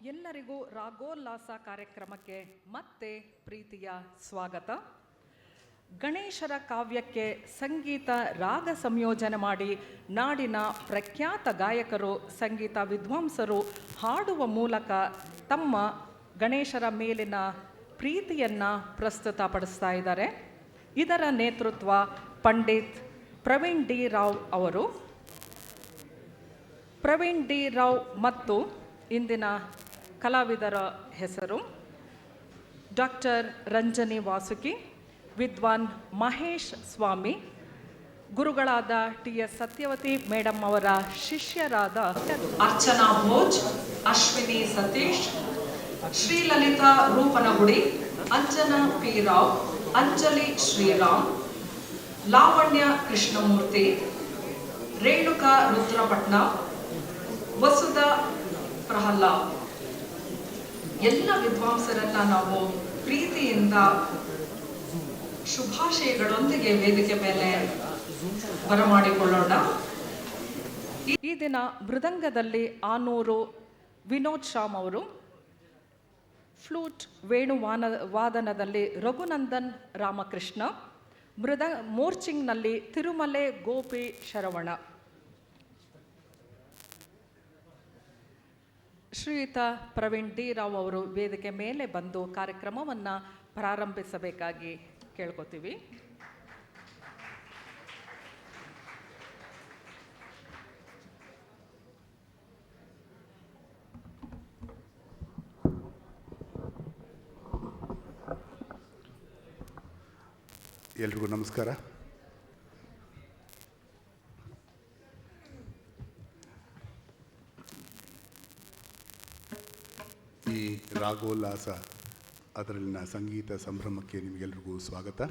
ಎಲ್ಲರಿಗೂ ರಾಗೋಲ್ಲಾಸ ಕಾರ್ಯಕ್ರಮಕ್ಕೆ ಮತ್ತೆ ಪ್ರೀತಿಯ ಸ್ವಾಗತ. ಗಣೇಶರ ಕಾವ್ಯಕ್ಕೆ ಸಂಗೀತ ರಾಗ ಸಂಯೋಜನೆ ಮಾಡಿ ನಾಡಿನ ಪ್ರಖ್ಯಾತ ಗಾಯಕರು, ಸಂಗೀತ ವಿದ್ವಾಂಸರು ಹಾಡುವ ಮೂಲಕ ತಮ್ಮ ಗಣೇಶರ ಮೇಲಿನ ಪ್ರೀತಿಯನ್ನು ಪ್ರಸ್ತುತಪಡಿಸ್ತಾ ಇದ್ದಾರೆ. ಇದರ ನೇತೃತ್ವ ಪಂಡಿತ್ ಪ್ರವೀಣ್ ಡಿ ರಾವ್ ಅವರು. ಪ್ರವೀಣ್ ಡಿ ರಾವ್ ಮತ್ತು ಇಂದಿನ ಕಲಾವಿದರ ಹೆಸರು ಡಾಕ್ಟರ್ ರಂಜನಿ ವಾಸುಕಿ, ವಿದ್ವಾನ್ ಮಹೇಶ್ ಸ್ವಾಮಿ, ಗುರುಗಳಾದ ಟಿ.ಎಸ್. ಸತ್ಯವತಿ ಮೇಡಮ್ ಅವರ ಶಿಷ್ಯರಾದ ಅರ್ಚನಾ ಭೋಜ್, ಅಶ್ವಿನಿ ಸತೀಶ್, ಶ್ರೀಲಲಿತಾ ರೂಪನಗುಡಿ, ಅಂಜನಾ ಪಿ ರಾವ್, ಅಂಜಲಿ ಶ್ರೀರಾಮ್, ಲಾವಣ್ಯ ಕೃಷ್ಣಮೂರ್ತಿ, ರೇಣುಕಾ ರುದ್ರಪಟ್ನ, ವಸುಧಾ ಪ್ರಹ್ಲಾದ್, ಎಲ್ಲ ವಿದ್ವಾಂಸರನ್ನ ನಾವು ಪ್ರೀತಿಯಿಂದ ಶುಭಾಶಯಗಳೊಂದಿಗೆ ವೇದಿಕೆ ಮೇಲೆ ಬರಮಾಡಿಕೊಳ್ಳೋಣ. ಈ ದಿನ ಮೃದಂಗದಲ್ಲಿ ಆನೂರು ವಿನೋದ್ ಶ್ಯಾಮ್ ಅವರು, ಫ್ಲೂಟ್ ವೇಣುವಾದನದಲ್ಲಿ ರಘುನಂದನ್ ರಾಮಕೃಷ್ಣ, ಮೋರ್ಚಿಂಗ್ನಲ್ಲಿ ತಿರುಮಲೆ ಗೋಪಿ ಶರವಣ. ಶ್ರೀಯುತ ಪ್ರವೀಣ್ ಡಿ ರಾವ್ ಅವರು ವೇದಿಕೆ ಮೇಲೆ ಬಂದು ಕಾರ್ಯಕ್ರಮವನ್ನು ಪ್ರಾರಂಭಿಸಬೇಕಾಗಿ ಕೇಳ್ಕೊತೀವಿ. ಎಲ್ರಿಗೂ ನಮಸ್ಕಾರ. ಈ ರಾಗೋಲ್ಲಾಸ ಅದರಲ್ಲಿನ ಸಂಗೀತ ಸಂಭ್ರಮಕ್ಕೆ ನಿಮಗೆಲ್ರಿಗೂ ಸ್ವಾಗತ.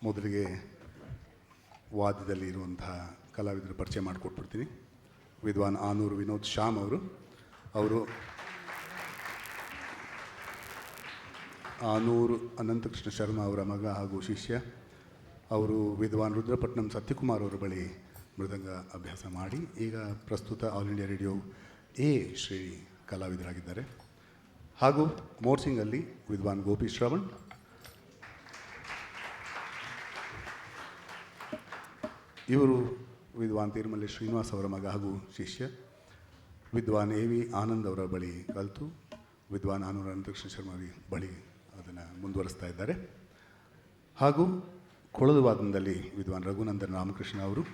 ಮೊದಲಿಗೆ ವಾದ್ಯದಲ್ಲಿ ಇರುವಂತಹ ಕಲಾವಿದರ ಪರಿಚಯ ಮಾಡಿಕೊಟ್ಬಿಡ್ತೀನಿ. ವಿದ್ವಾನ್ ಆನೂರು ವಿನೋದ್ ಶ್ಯಾಮ್ ಅವರು ಆನೂರು ಅನಂತಕೃಷ್ಣ ಶರ್ಮಾ ಅವರ ಮಗ ಹಾಗೂ ಶಿಷ್ಯ. ಅವರು ವಿದ್ವಾನ್ ರುದ್ರಪಟ್ನಂ ಸತ್ಯಕುಮಾರ್ ಅವರ ಬಳಿ ಮೃದಂಗ ಅಭ್ಯಾಸ ಮಾಡಿ ಈಗ ಪ್ರಸ್ತುತ ಆಲ್ ಇಂಡಿಯಾ ರೇಡಿಯೋ ಎ ಶ್ರೇಣಿ ಕಲಾವಿದರಾಗಿದ್ದಾರೆ. ಹಾಗೂ ಮೋರ್ಸಿಂಗಲ್ಲಿ ವಿದ್ವಾನ್ ಗೋಪಿ ಶ್ರವಣ್, ಇವರು ವಿದ್ವಾನ್ ತಿರುಮಲೆ ಶ್ರೀನಿವಾಸ್ ಅವರ ಮಗ ಹಾಗೂ ಶಿಷ್ಯ. ವಿದ್ವಾನ್ ಎ ವಿ ಆನಂದ್ ಅವರ ಬಳಿ ಕಲಿತು ವಿದ್ವಾನ್ ಆನೂರು ಅನಂತಕೃಷ್ಣ ಶರ್ಮಾ ಬಳಿ ಅದನ್ನು ಮುಂದುವರಿಸ್ತಾ ಇದ್ದಾರೆ. ಹಾಗೂ ಕೊಳಲು ವಾದನದಲ್ಲಿ ವಿದ್ವಾನ್ ರಘುನಂದನ್ ರಾಮಕೃಷ್ಣ ಅವರು,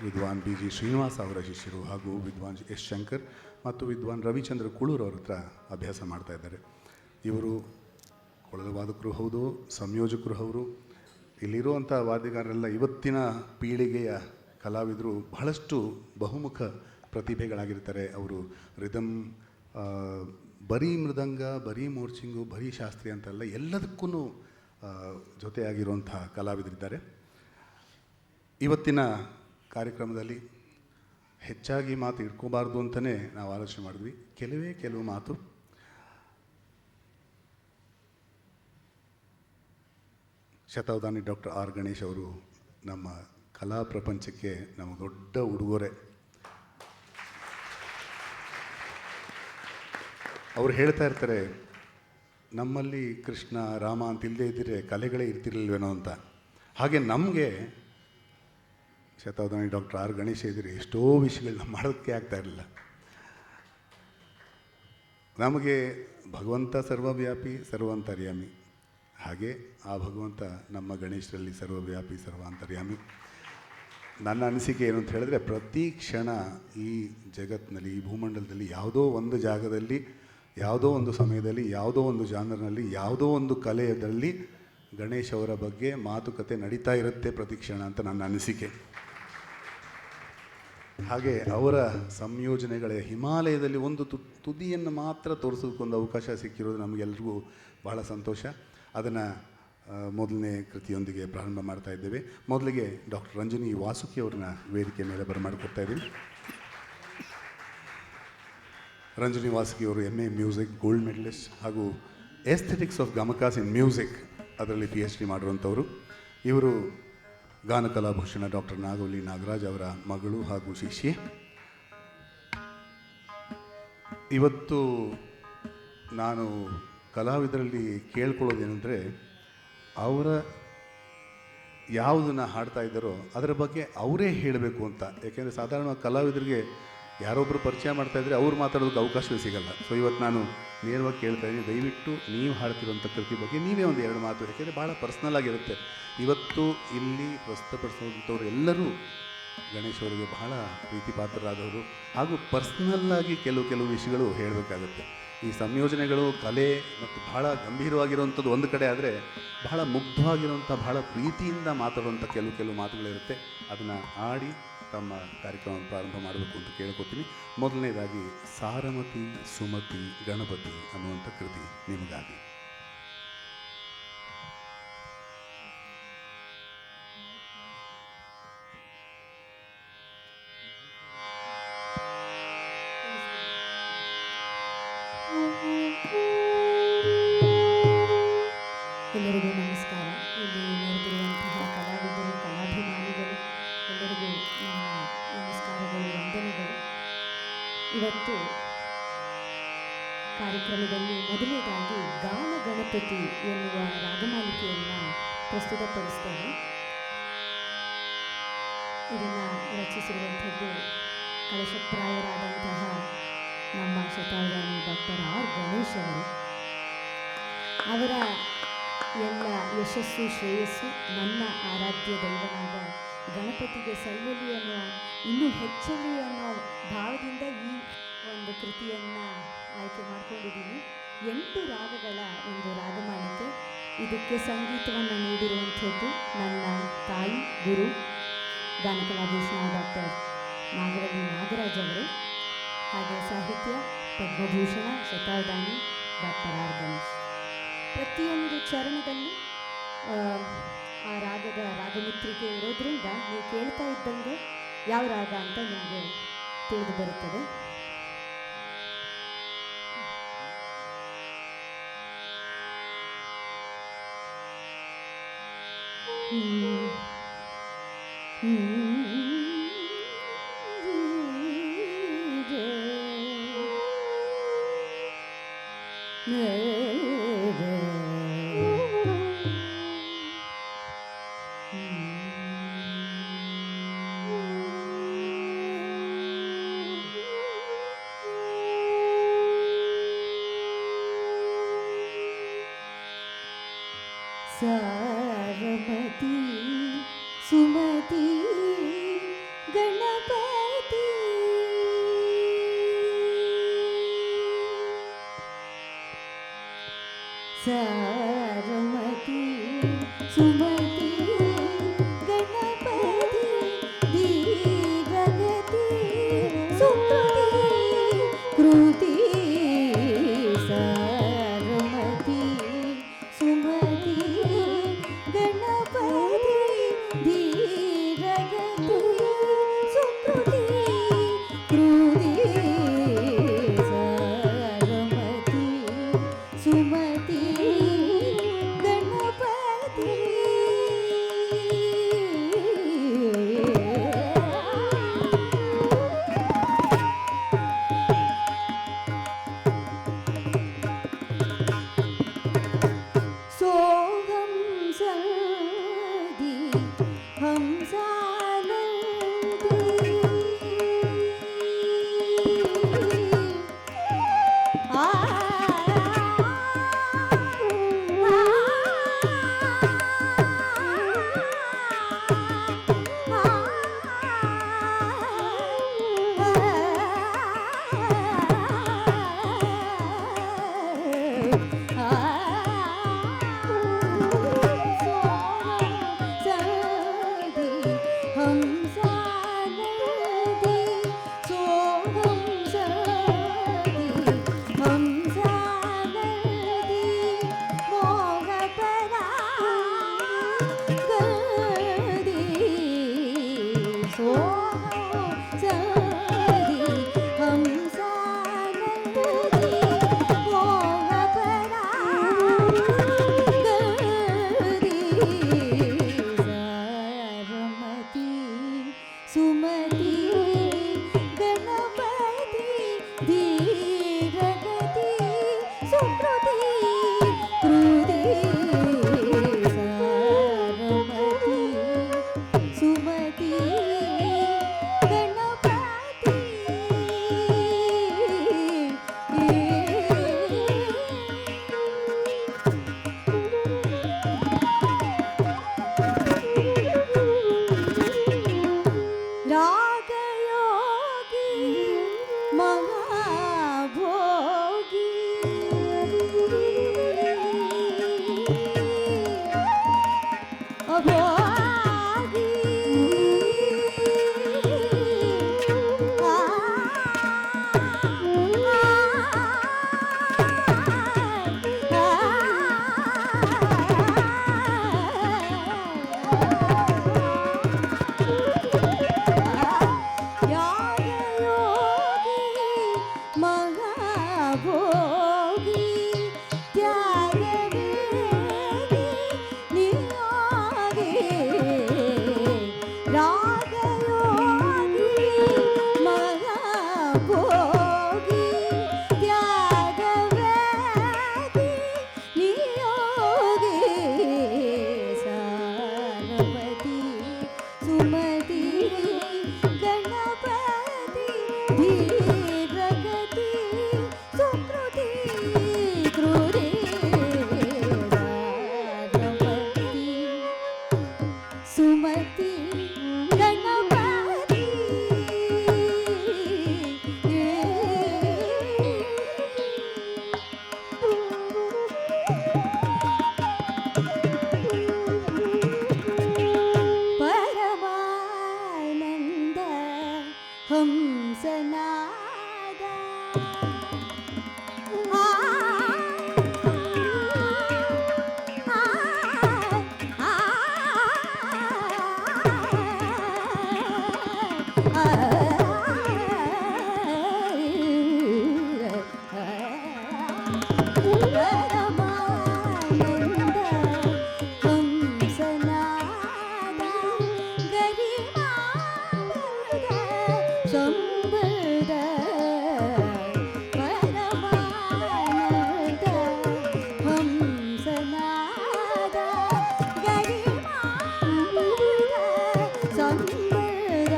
ವಿದ್ವಾನ್ ಬಿ ಜಿ ಶ್ರೀನಿವಾಸ್ ಅವರ ಶಿಷ್ಯರು ಹಾಗೂ ವಿದ್ವಾನ್ ಎಸ್ ಶಂಕರ್ ಮತ್ತು ವಿದ್ವಾನ್ ರವಿಚಂದ್ರ ಕುಳೂರ್ ಅವ್ರ ಹತ್ರ ಅಭ್ಯಾಸ ಮಾಡ್ತಾ ಇದ್ದಾರೆ. ಇವರು ಕೊಳಲು ವಾದಕರು ಹೌದು, ಸಂಯೋಜಕರು ಹೌದು. ಇಲ್ಲಿರುವಂಥ ವಾದ್ಯಗಾರರೆಲ್ಲ ಇವತ್ತಿನ ಪೀಳಿಗೆಯ ಕಲಾವಿದರು ಬಹಳಷ್ಟು ಬಹುಮುಖ ಪ್ರತಿಭೆಗಳಾಗಿರ್ತಾರೆ. ಅವರು ರಿದಮ್, ಬರೀ ಮೃದಂಗ, ಬರೀ ಮೋರ್ಚಿಂಗು, ಬರೀ ಶಾಸ್ತ್ರೀಯ ಅಂತಲ್ಲ, ಎಲ್ಲದಕ್ಕೂ ಜೊತೆಯಾಗಿರುವಂಥ ಕಲಾವಿದರಿದ್ದಾರೆ. ಇವತ್ತಿನ ಕಾರ್ಯಕ್ರಮದಲ್ಲಿ ಹೆಚ್ಚಾಗಿ ಮಾತು ಇಟ್ಕೋಬಾರ್ದು ಅಂತಲೇ ನಾವು ಆಲೋಚನೆ ಮಾಡಿದ್ವಿ. ಕೆಲವು ಮಾತು. ಶತಾವಧಾನಿ ಡಾಕ್ಟರ್ ಆರ್ ಗಣೇಶ್ ಅವರು ನಮ್ಮ ಕಲಾ ಪ್ರಪಂಚಕ್ಕೆ ನಮ್ಮ ದೊಡ್ಡ ಉಡುಗೊರೆ. ಅವರು ಹೇಳ್ತಾ ಇರ್ತಾರೆ, ನಮ್ಮಲ್ಲಿ ಕೃಷ್ಣ ರಾಮ ಅಂತ ಇಲ್ಲದೆ ಇದ್ದರೆ ಕಲೆಗಳೇ ಇರ್ತಿರ್ಲಿಲ್ವೇನೋ ಅಂತ. ಹಾಗೆ ನಮಗೆ ಶತಾವಧಾನಿ ಡಾಕ್ಟರ್ ಆರ್ ಗಣೇಶ್ ಇದ್ದರೆ ಎಷ್ಟೋ ವಿಷಯಗಳನ್ನ ಮಾಡೋದಕ್ಕೆ ಆಗ್ತಾ ಇರಲಿಲ್ಲ. ನಮಗೆ ಭಗವಂತ ಸರ್ವವ್ಯಾಪಿ ಸರ್ವಾಂತರ್ಯಾಮಿ, ಹಾಗೆ ಆ ಭಗವಂತ ನಮ್ಮ ಗಣೇಶರಲ್ಲಿ ಸರ್ವವ್ಯಾಪಿ ಸರ್ವಾಂತರ್ಯಾಮಿ. ನನ್ನ ಅನಿಸಿಕೆ ಏನು ಅಂತ ಹೇಳಿದ್ರೆ, ಪ್ರತಿ ಕ್ಷಣ ಈ ಜಗತ್ತಿನಲ್ಲಿ, ಈ ಭೂಮಂಡಲದಲ್ಲಿ ಯಾವುದೋ ಒಂದು ಜಾಗದಲ್ಲಿ, ಯಾವುದೋ ಒಂದು ಸಮಯದಲ್ಲಿ, ಯಾವುದೋ ಒಂದು ಜಾನರ್ನಲ್ಲಿ, ಯಾವುದೋ ಒಂದು ಕಲೆಯದಲ್ಲಿ ಗಣೇಶ್ ಅವರ ಬಗ್ಗೆ ಮಾತುಕತೆ ನಡೀತಾ ಇರುತ್ತೆ ಪ್ರತಿ ಕ್ಷಣ ಅಂತ ನನ್ನ ಅನಿಸಿಕೆ. ಹಾಗೆ ಅವರ ಸಂಯೋಜನೆಗಳ ಹಿಮಾಲಯದಲ್ಲಿ ಒಂದು ತುದಿಯನ್ನು ಮಾತ್ರ ತೋರಿಸೋದಕ್ಕೊಂದು ಅವಕಾಶ ಸಿಕ್ಕಿರೋದು ನಮಗೆಲ್ರಿಗೂ ಬಹಳ ಸಂತೋಷ. ಅದನ್ನು ಮೊದಲನೇ ಕೃತಿಯೊಂದಿಗೆ ಪ್ರಾರಂಭ ಮಾಡ್ತಾ ಇದ್ದೇವೆ. ಮೊದಲಿಗೆ ಡಾಕ್ಟರ್ ರಂಜನಿ ವಾಸುಕಿ ಅವ್ರನ್ನ ವೇದಿಕೆ ಮೇಲೆ ಬರಮಾಡಿಕೊಡ್ತಾ ಇದ್ದೀವಿ. ರಂಜನಿ ವಾಸುಕಿ ಅವರು MA ಮ್ಯೂಸಿಕ್ ಗೋಲ್ಡ್ ಮೆಡಲಿಸ್ಟ್ ಹಾಗೂ ಎಸ್ಥೆಟಿಕ್ಸ್ ಆಫ್ ಗಮಕಾಸ್ ಇನ್ ಮ್ಯೂಸಿಕ್ ಅದರಲ್ಲಿ PhD ಮಾಡಿರುವಂಥವರು. ಇವರು ಗಾನಕಲಾಭೂಷಣ ಡಾಕ್ಟರ್ ನಾಗವಲ್ಲಿ ನಾಗರಾಜ್ ಅವರ ಮಗಳು ಹಾಗೂ ಶಿಷ್ಯೆ. ಇವತ್ತು ನಾನು ಕಲಾವಿದರಲ್ಲಿ ಕೇಳ್ಕೊಳ್ಳೋದೇನೆಂದರೆ, ಅವರ ಯಾವುದನ್ನು ಹಾಡ್ತಾ ಇದ್ದಾರೋ ಅದರ ಬಗ್ಗೆ ಅವರೇ ಹೇಳಬೇಕು ಅಂತ. ಯಾಕೆಂದರೆ ಸಾಧಾರಣವಾಗಿ ಕಲಾವಿದರಿಗೆ ಯಾರೊಬ್ಬರು ಪರಿಚಯ ಮಾಡ್ತಾಯಿದ್ರೆ ಅವ್ರು ಮಾತಾಡೋದಕ್ಕೆ ಅವಕಾಶವೇ ಸಿಗಲ್ಲ. ಸೊ ಇವತ್ತು ನಾನು ನೇರವಾಗಿ ಕೇಳ್ತಾ ಇದ್ದೀನಿ, ದಯವಿಟ್ಟು ನೀವು ಹಾಡ್ತಿರೋಂಥ ಕೃತಿ ಬಗ್ಗೆ ನೀವೇ ಒಂದು ಎರಡು ಮಾತು, ಯಾಕೆಂದರೆ ಭಾಳ ಪರ್ಸ್ನಲ್ ಆಗಿರುತ್ತೆ. ಇವತ್ತು ಇಲ್ಲಿ ಪ್ರಸ್ತುತಪಡಿಸುವಂಥವ್ರು ಎಲ್ಲರೂ ಗಣೇಶ್ ಅವರಿಗೆ ಬಹಳ ಪ್ರೀತಿ ಪಾತ್ರರಾದವರು ಹಾಗೂ ಪರ್ಸ್ನಲ್ಲಾಗಿ ಕೆಲವು ವಿಷಯಗಳು ಹೇಳಬೇಕಾಗುತ್ತೆ. ಈ ಸಂಯೋಜನೆಗಳು ಕಲೆ ಮತ್ತು ಬಹಳ ಗಂಭೀರವಾಗಿರುವಂಥದ್ದು ಒಂದು ಕಡೆ ಆದರೆ, ಬಹಳ ಮುಗ್ಧವಾಗಿರುವಂಥ ಬಹಳ ಪ್ರೀತಿಯಿಂದ ಮಾತಾಡುವಂಥ ಕೆಲವು ಮಾತುಗಳಿರುತ್ತೆ. ಅದನ್ನು ಆಡಿ ತಮ್ಮ ಕಾರ್ಯಕ್ರಮವನ್ನು ಪ್ರಾರಂಭ ಮಾಡಬೇಕು ಅಂತ ಕೇಳ್ಕೊತೀನಿ. ಮೊದಲನೇದಾಗಿ ಸಾರಮತಿ ಸುಮತಿ ಗಣಪತಿ ಅನ್ನುವಂಥ ಕೃತಿ ನಿಮಗಾಗಿ. ಎಲ್ಲರಿಗೂ ನಮಸ್ಕಾರ. ಇಲ್ಲಿ ನೆರೆದಿರುವಂತಹ ಕಲಾವಿದರು, ಕಲಾಭಿಮಾನಿಗಳು ಎಲ್ಲರಿಗೂ ನನ್ನ ನಮಸ್ಕಾರಗಳು, ವಂದನೆಗಳು. ಇವತ್ತು ಕಾರ್ಯಕ್ರಮದಲ್ಲಿ ಮೊದಲನೇದಾಗಿ ಗಾನ ಗಣಪತಿ ಎನ್ನುವ ರಾಗಮಾಲಿಕೆಯನ್ನು ಪ್ರಸ್ತುತಪಡಿಸ್ತೇನೆ. ಇದನ್ನು ರಚಿಸಿರುವಂಥದ್ದು ಕಳಶಪ್ರಾಯರಾದಂತಹ ನಮ್ಮ ಶತಾವಧಾನಿ ಡಾಕ್ಟರ್ ಆರ್ ಗಣೇಶ್ ಅವರು. ಅವರ ಎಲ್ಲ ಯಶಸ್ಸು ಶ್ರೇಯಸ್ಸು ನನ್ನ ಆರಾಧ್ಯ ದೈವನಾದ ಗಣಪತಿಗೆ ಸಲ್ಲಲಿ ಅನ್ನೋ, ಇನ್ನೂ ಹೆಚ್ಚಲಿ ಅನ್ನೋ ಭಾವದಿಂದ ಈ ಒಂದು ಕೃತಿಯನ್ನು ಆಯ್ಕೆ ಮಾಡ್ಕೊಂಡಿದ್ದೀನಿ. 8 ರಾಗಗಳ ಒಂದು ರಾಗಮಾಲಿಕೆ. ಇದಕ್ಕೆ ಸಂಗೀತವನ್ನು ನೀಡಿರುವಂಥದ್ದು ನನ್ನ ತಾಯಿ, ಗುರು, ಗಾನಕಲಾಭೂಷಣ ಡಾಕ್ಟರ್ ನಾಗವಲ್ಲಿ ನಾಗರಾಜ್ ಅವರು. ಹಾಗೆ ಸಾಹಿತ್ಯ ಪದ್ಮಭೂಷಣ ಶತಾವಧಾನಿ ಡಾಕ್ಟರ್ ಆರ್ ಗಣೇಶ್. ಪ್ರತಿಯೊಂದು ಚರಣದಲ್ಲೂ ಆ ರಾಗದ ರಾಗಮುದ್ರಿಕೆ ಇರೋದ್ರಿಂದ ನೀವು ಕೇಳ್ತಾ ಇದ್ದಂಗೆ ಯಾವ ರಾಗ ಅಂತ ನಿಮಗೆ ತಿಳಿದು ಬರುತ್ತದೆ. ಸಾರಮತಿ ಸುಮತಿ ಗಣಪತಿ ಸಾರಮತಿ ಸುಮತಿ ಗಣಪತಿ ಧೀರಗತಿ ಸುಕೃತಿ ಕೃತಿ ಸಾರಮತಿ ಸುಮತಿ ಗಣಪತಿ ಧೀರಗತಿ ಸುಕೃತಿ ಕೃತಿ ಸಾರಮತಿ ಸುಮತಿ ಗಣಪತಿ. सोहं सदी हंसानंदी आ ಸುಮತಿ ಗಣಪತಿ ಧೀರಗತಿ ಸುಕೃತಿ ಕೃತಿ ಸಾರಮತಿ ಸುಮತಿ ಗಣಪತಿ ರಾಗಯೋಗಿ ಮಹಾಭೋಗಿ ಅಭೋಗಿ ಯಾಗಯೋಗಿ ಮಹಾಭೋಗಿ ತ್ಯಾಗವೇದಿ ನಿಯೋಗಿ ರಾಗಯೋಗಿ ಮಹಾಭೋಗಿ ತ್ಯಾಗವೇದಿ ನಿಯೋಗಿ ಸಾರಪತಿ ಸುಮತಿ ಗಣಪತಿ ಧೀರಗತಿ ಸುಕೃತಿ ಕೃತಿ ಸಾರಪತಿ ಸುಮತಿ ಗಣಪತಿ ಪರಮಾನಂದ ಹಂಸನಾದ ಆ ಪರಮಾನಂದ ಹಂಸನಾದ ಗರಿಮಾಮೃತ ಸಂಬದ ಪರಮಾನಂದ ಹಂಸನಾದ ಗರಿಮಾಮೃತ ಸಂಬದ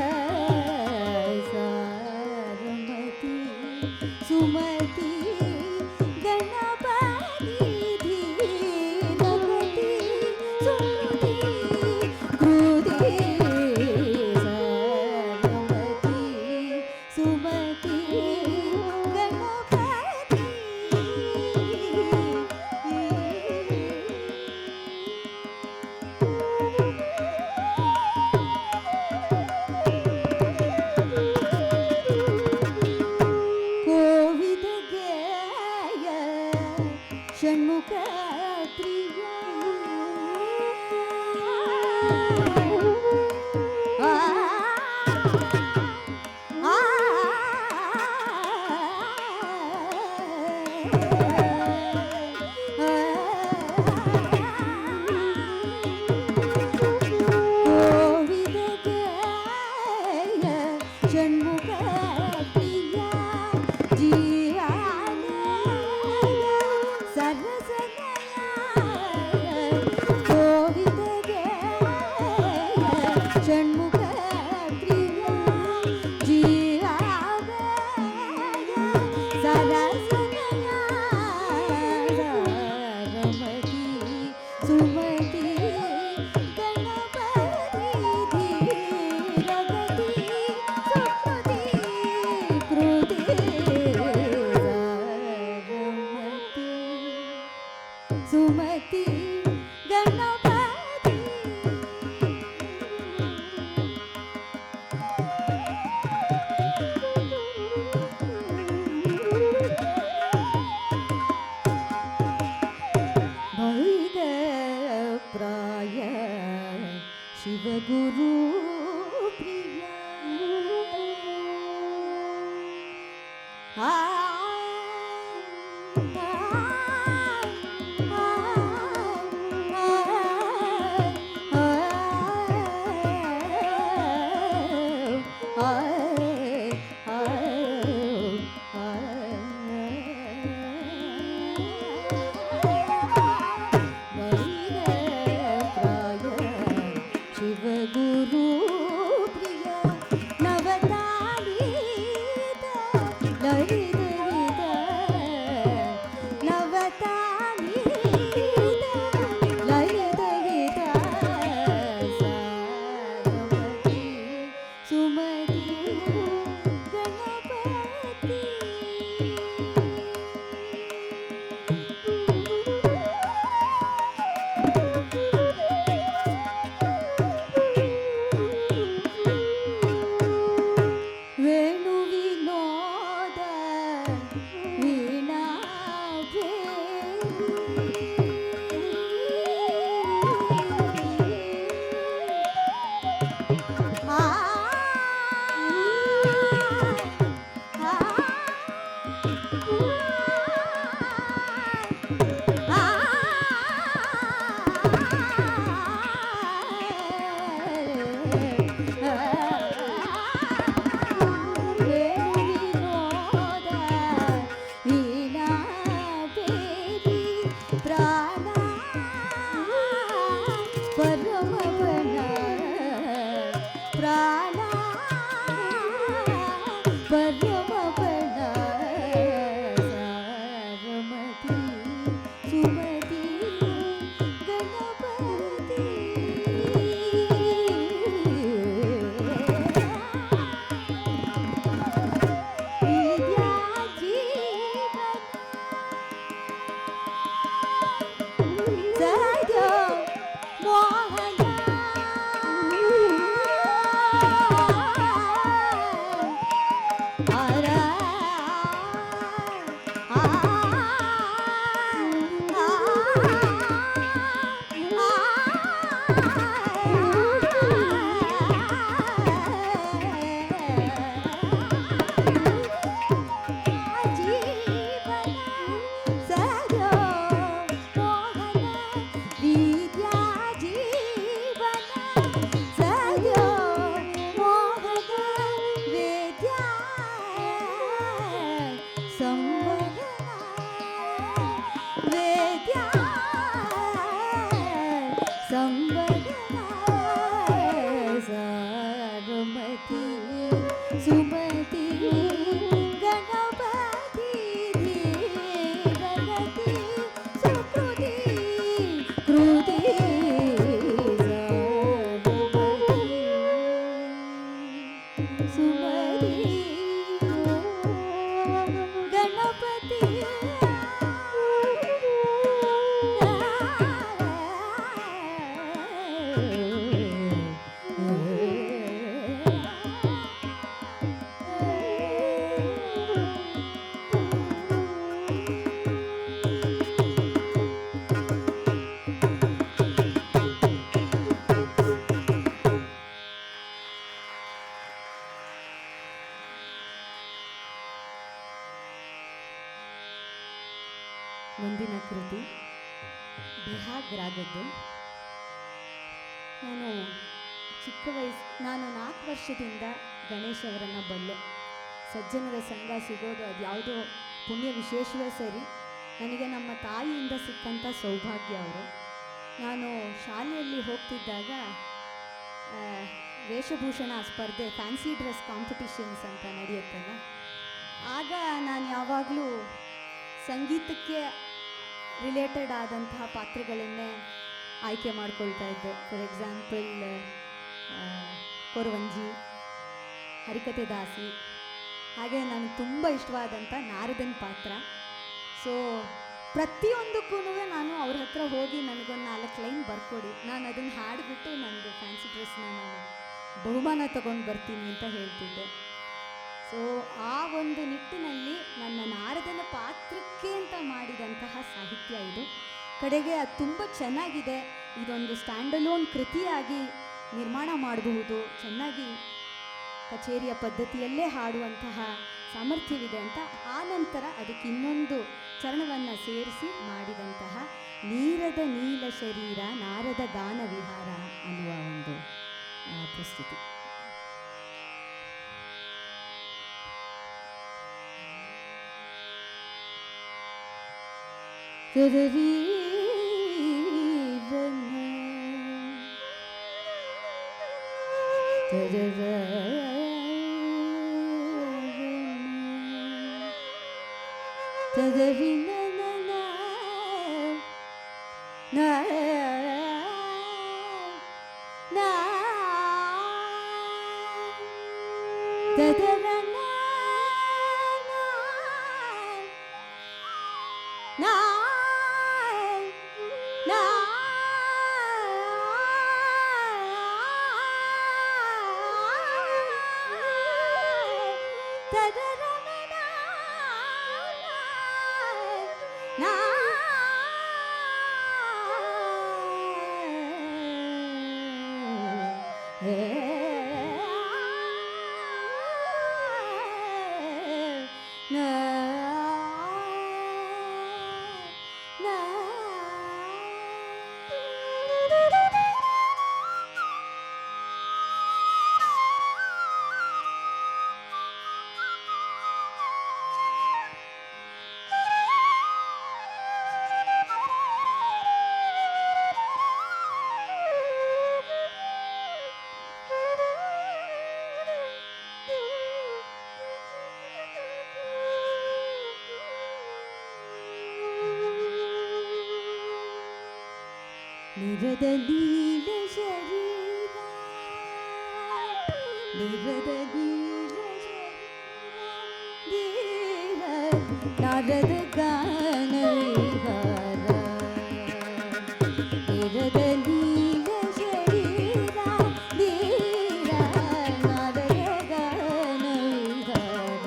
ಬಾಣ ಪರಮ ಬಣ ಸಾರಮತಿ ಸುಮತಿ ಗಣಪತಿ ವಿದ್ಯಾ ಜೀವನ ಸದ್ಯ ಮೋಹನ ಅರ ಜೀವನ ಸದ್ಯ ಮೋಹನ ವಿದ್ಯಾ ಜೀವನ ಸದ್ಯ ಮೋಹನ ವಿದ್ಯಾ ಸಂವಹನ ವಿದ್ಯಾ ಸಂವಹನ ಸಾರಮತಿ ಸುಮತಿ ಗಣಪತಿ ಧೀರಗತಿ ಸುಕೃತಿ ಕೃತಿ ಸುಮತಿ ಗಣಪತಿ ಮುಂದಿನ ಕೃತಿ ಬಿಹಾಗ್ ರಾಗದ್ದು. ನಾನು 4 ವರ್ಷದಿಂದ ಗಣೇಶ್ ಅವರನ್ನು ಬಲ್ಲೆ. ಸಜ್ಜನರ ಸಂಘ ಸಿಗೋದು ಅದು ಯಾವುದೋ ಪುಣ್ಯ ವಿಶೇಷವೇ ಸರಿ. ನನಗೆ ನಮ್ಮ ತಾಯಿಯಿಂದ ಸಿಕ್ಕಂಥ ಸೌಭಾಗ್ಯ ಅವರು. ನಾನು ಶಾಲೆಯಲ್ಲಿ ಹೋಗ್ತಿದ್ದಾಗ ವೇಷಭೂಷಣ ಸ್ಪರ್ಧೆ, ಫ್ಯಾನ್ಸಿ ಡ್ರೆಸ್ ಕಾಂಪಿಟಿಷನ್ಸ್ ಅಂತ ನಡೆಯುತ್ತಲ್ಲ, ಆಗ ನಾನು ಯಾವಾಗಲೂ ಸಂಗೀತಕ್ಕೆ ರಿಲೇಟೆಡ್ ಆದಂತಹ ಪಾತ್ರಗಳನ್ನೇ ಆಯ್ಕೆ ಮಾಡ್ಕೊಳ್ತಾ ಇದ್ದೆ. ಫಾರ್ ಎಕ್ಸಾಂಪಲ್ ಕೊರವಂಜಿ, ಹರಿಕತೆ ದಾಸಿ, ಹಾಗೆ ನನಗೆ ತುಂಬ ಇಷ್ಟವಾದಂಥ ನಾರದನ ಪಾತ್ರ. ಸೊ ಪ್ರತಿಯೊಂದಕ್ಕೂ ನಾನು ಅವ್ರ ಹತ್ರ ಹೋಗಿ ನನಗೊಂದು 4 ಲೈನ್ ಬರ್ಕೊಡಿ, ನಾನು ಅದನ್ನು ಹಾಡಿಬಿಟ್ಟು ನನ್ನದು ಫ್ಯಾನ್ಸಿ ಡ್ರೆಸ್ನ ನಾನು ಬಹುಮಾನ ತಗೊಂಡು ಬರ್ತೀನಿ ಅಂತ ಹೇಳ್ತಿದ್ದೆ. ಸೊ ಆ ಒಂದು ನಿಟ್ಟಿನಲ್ಲಿ ನನ್ನ ನಾರದನ ಪಾತ್ರಕ್ಕೆ ಅಂತ ಮಾಡಿದಂತಹ ಸಾಹಿತ್ಯ ಇದು. ಕಡೆಗೆ ಅದು ತುಂಬ ಚೆನ್ನಾಗಿದೆ. ಇದೊಂದು ಸ್ಟ್ಯಾಂಡಲೋನ್ ಕೃತಿಯಾಗಿ ನಿರ್ಮಾಣ ಮಾಡಬಹುದು, ಚೆನ್ನಾಗಿ ಕಚೇರಿಯ ಪದ್ಧತಿಯಲ್ಲೇ ಹಾಡುವಂತಹ ಸಾಮರ್ಥ್ಯವಿದೆ ಅಂತ ಆನಂತರ ಅದಕ್ಕೆ ಇನ್ನೊಂದು ಚರಣವನ್ನು ಸೇರಿಸಿ ಮಾಡಿದಂತಹ ನೀರದ ನೀಲ ಶರೀರ ನಾರದ ಗಾನ ವಿಹಾರ ಅನ್ನುವ ಒಂದು ಪ್ರಸ್ತುತಿ. ನಿರದ ನೀಲ ಶರೀರ ನಿರದ ನೀಲ ಶರೀರ ನಾರದ ಗಾನ ವಿಹಾರ ನಿರದ ನೀಲ ಶರೀರ ಧೀರ ನಾರದ ಗಾನ ವಿಹಾರ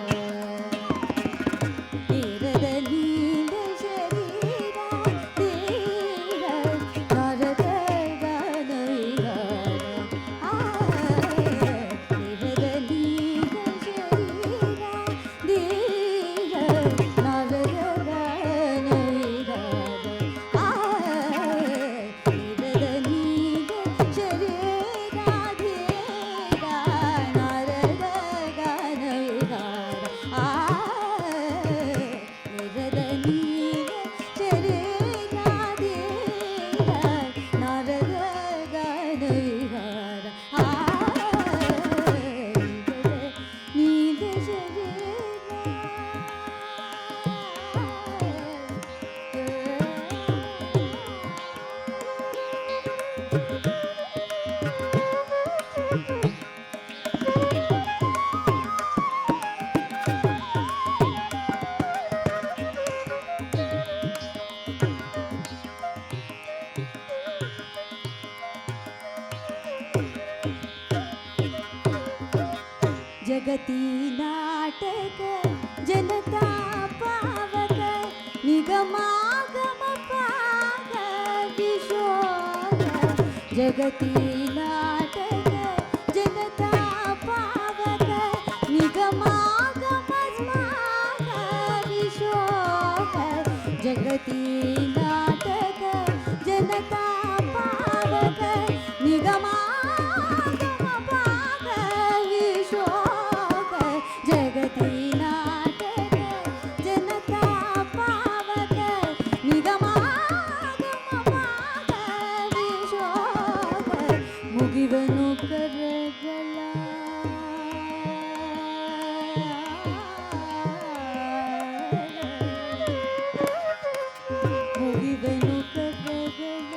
ನಿರದ ನೀಲ ಶರೀರ ಧೀರ ನಾರದ ಗಾನ ವಿಹಾರ ನಿರದ ನೀಲ ಶರೀರ ಧೀರ ನಾರದ ಗಾನ ವಿಹಾರ ನಿರದ ನೀಲ ಶರೀರ ಧೀರ ನಾರದ ಗಾನ ವಿಹಾರ ನಿರದ ನೀಲ ಶರೀರ ಧೀರ ನಾರದ ಗಾನ ವಿಹಾರ ನೀಲ जगती नाटक जनता पावक निगमागम पाग विशोक जगती नाटक जनता पावक निगमागम स्माग विशोक जगती नाटक जनता पावक निगमागम पाग विशोक जगती नाटक जनता पावक निगमागम पाग विशोक मुगिवनु करगಲ ಮುಗಿವನು ಕರಗಲ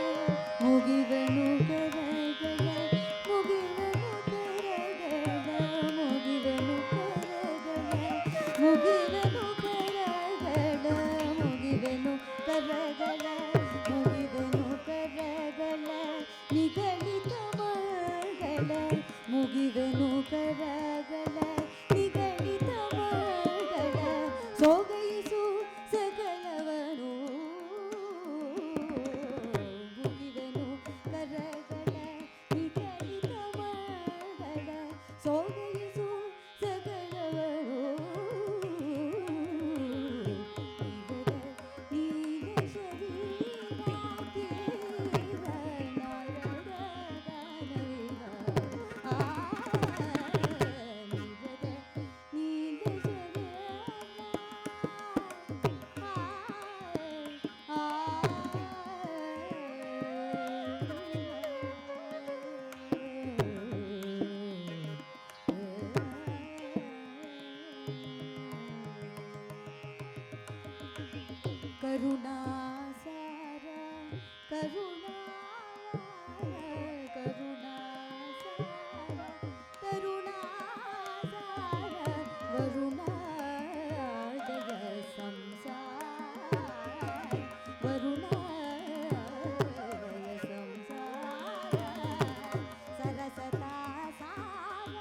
ಮುಗಿವನು ಕರಗಲ ಮುಗಿವನು ಕರಗಲ ಮುಗಿವನು ಕರಗಲ ಮುಗಿವನು ಕರಗಲ ಮುಗಿವನು ಕರಗಲ ಮುಗಿವನು ಕರಗಲ ನಿಗಳಿತ ಮಗಳ ಮುಗಿವನು ಕರಗಲ ನಿಗಳಿತ ಮಗಳ ಸೋಗೈಸು ಸಕಲವನು ಮುಗಿವನು ಕರಗಲ ನಿಗಳಿತ ಮಗಳ ಸೋಗೈಸು ಸಕಲವನು ನಿರದ ನೀಲ ಶರೀರ ಧೀರ ನಾರದ ಗಾನ ವಿಹಾರ ನಿರದ ನೀಲ ಕರುಣಾಸಾರ ಕರುಣಾವಾರ ಕರುಣಾಸಾರ ಕರುಣಾಸಾರ ವರುಣಾದಯ ಸಂಸಾರ ವರುಣಾದಯ ಸಂಸಾರ ಸರಸತಾ ಸಾರ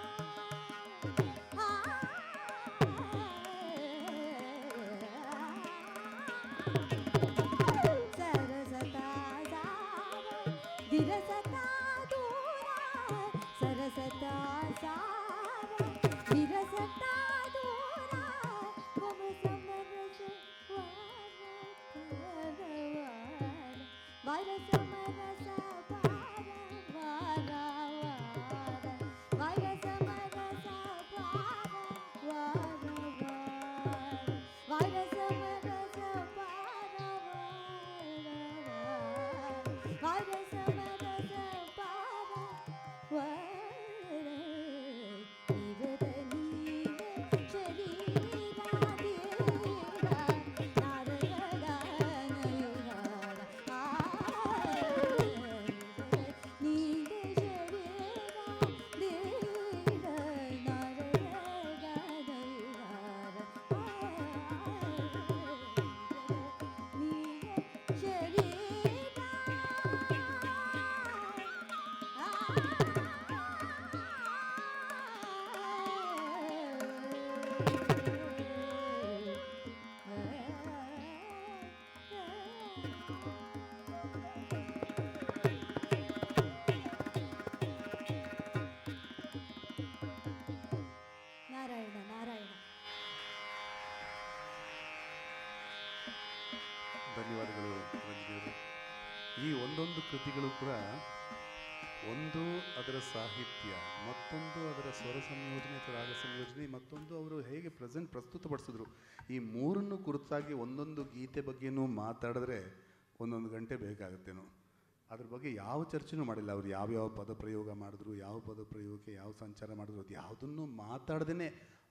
ಧನ್ಯವಾದಗಳು ರಂಜನಿಯವರು. ಈ ಒಂದೊಂದು ಕೃತಿಗಳು ಕೂಡ ಒಂದು ಅದರ ಸಾಹಿತ್ಯ, ಮತ್ತೊಂದು ಅದರ ಸ್ವರ ಸಂಯೋಜನೆ ಅಥವಾ ರಾಗ ಸಂಯೋಜನೆ, ಮತ್ತೊಂದು ಅವರು ಹೇಗೆ ಪ್ರಸ್ತುತಪಡಿಸಿದ್ರು, ಈ ಮೂರನ್ನು ಕುರಿತಾಗಿ ಒಂದೊಂದು ಗೀತೆ ಬಗ್ಗೆನೂ ಮಾತಾಡಿದ್ರೆ ಒಂದೊಂದು ಗಂಟೆ ಬೇಕಾಗುತ್ತೇನೋ. ಅದ್ರ ಬಗ್ಗೆ ಯಾವ ಚರ್ಚೆನೂ ಮಾಡಿಲ್ಲ. ಅವರು ಯಾವ್ಯಾವ ಪದ ಪ್ರಯೋಗ ಮಾಡಿದ್ರು, ಯಾವ ಪದ ಪ್ರಯೋಗಕ್ಕೆ ಯಾವ ಸಂಚಾರ ಮಾಡಿದ್ರು, ಅದು ಯಾವುದನ್ನು ಮಾತಾಡ್ದೇ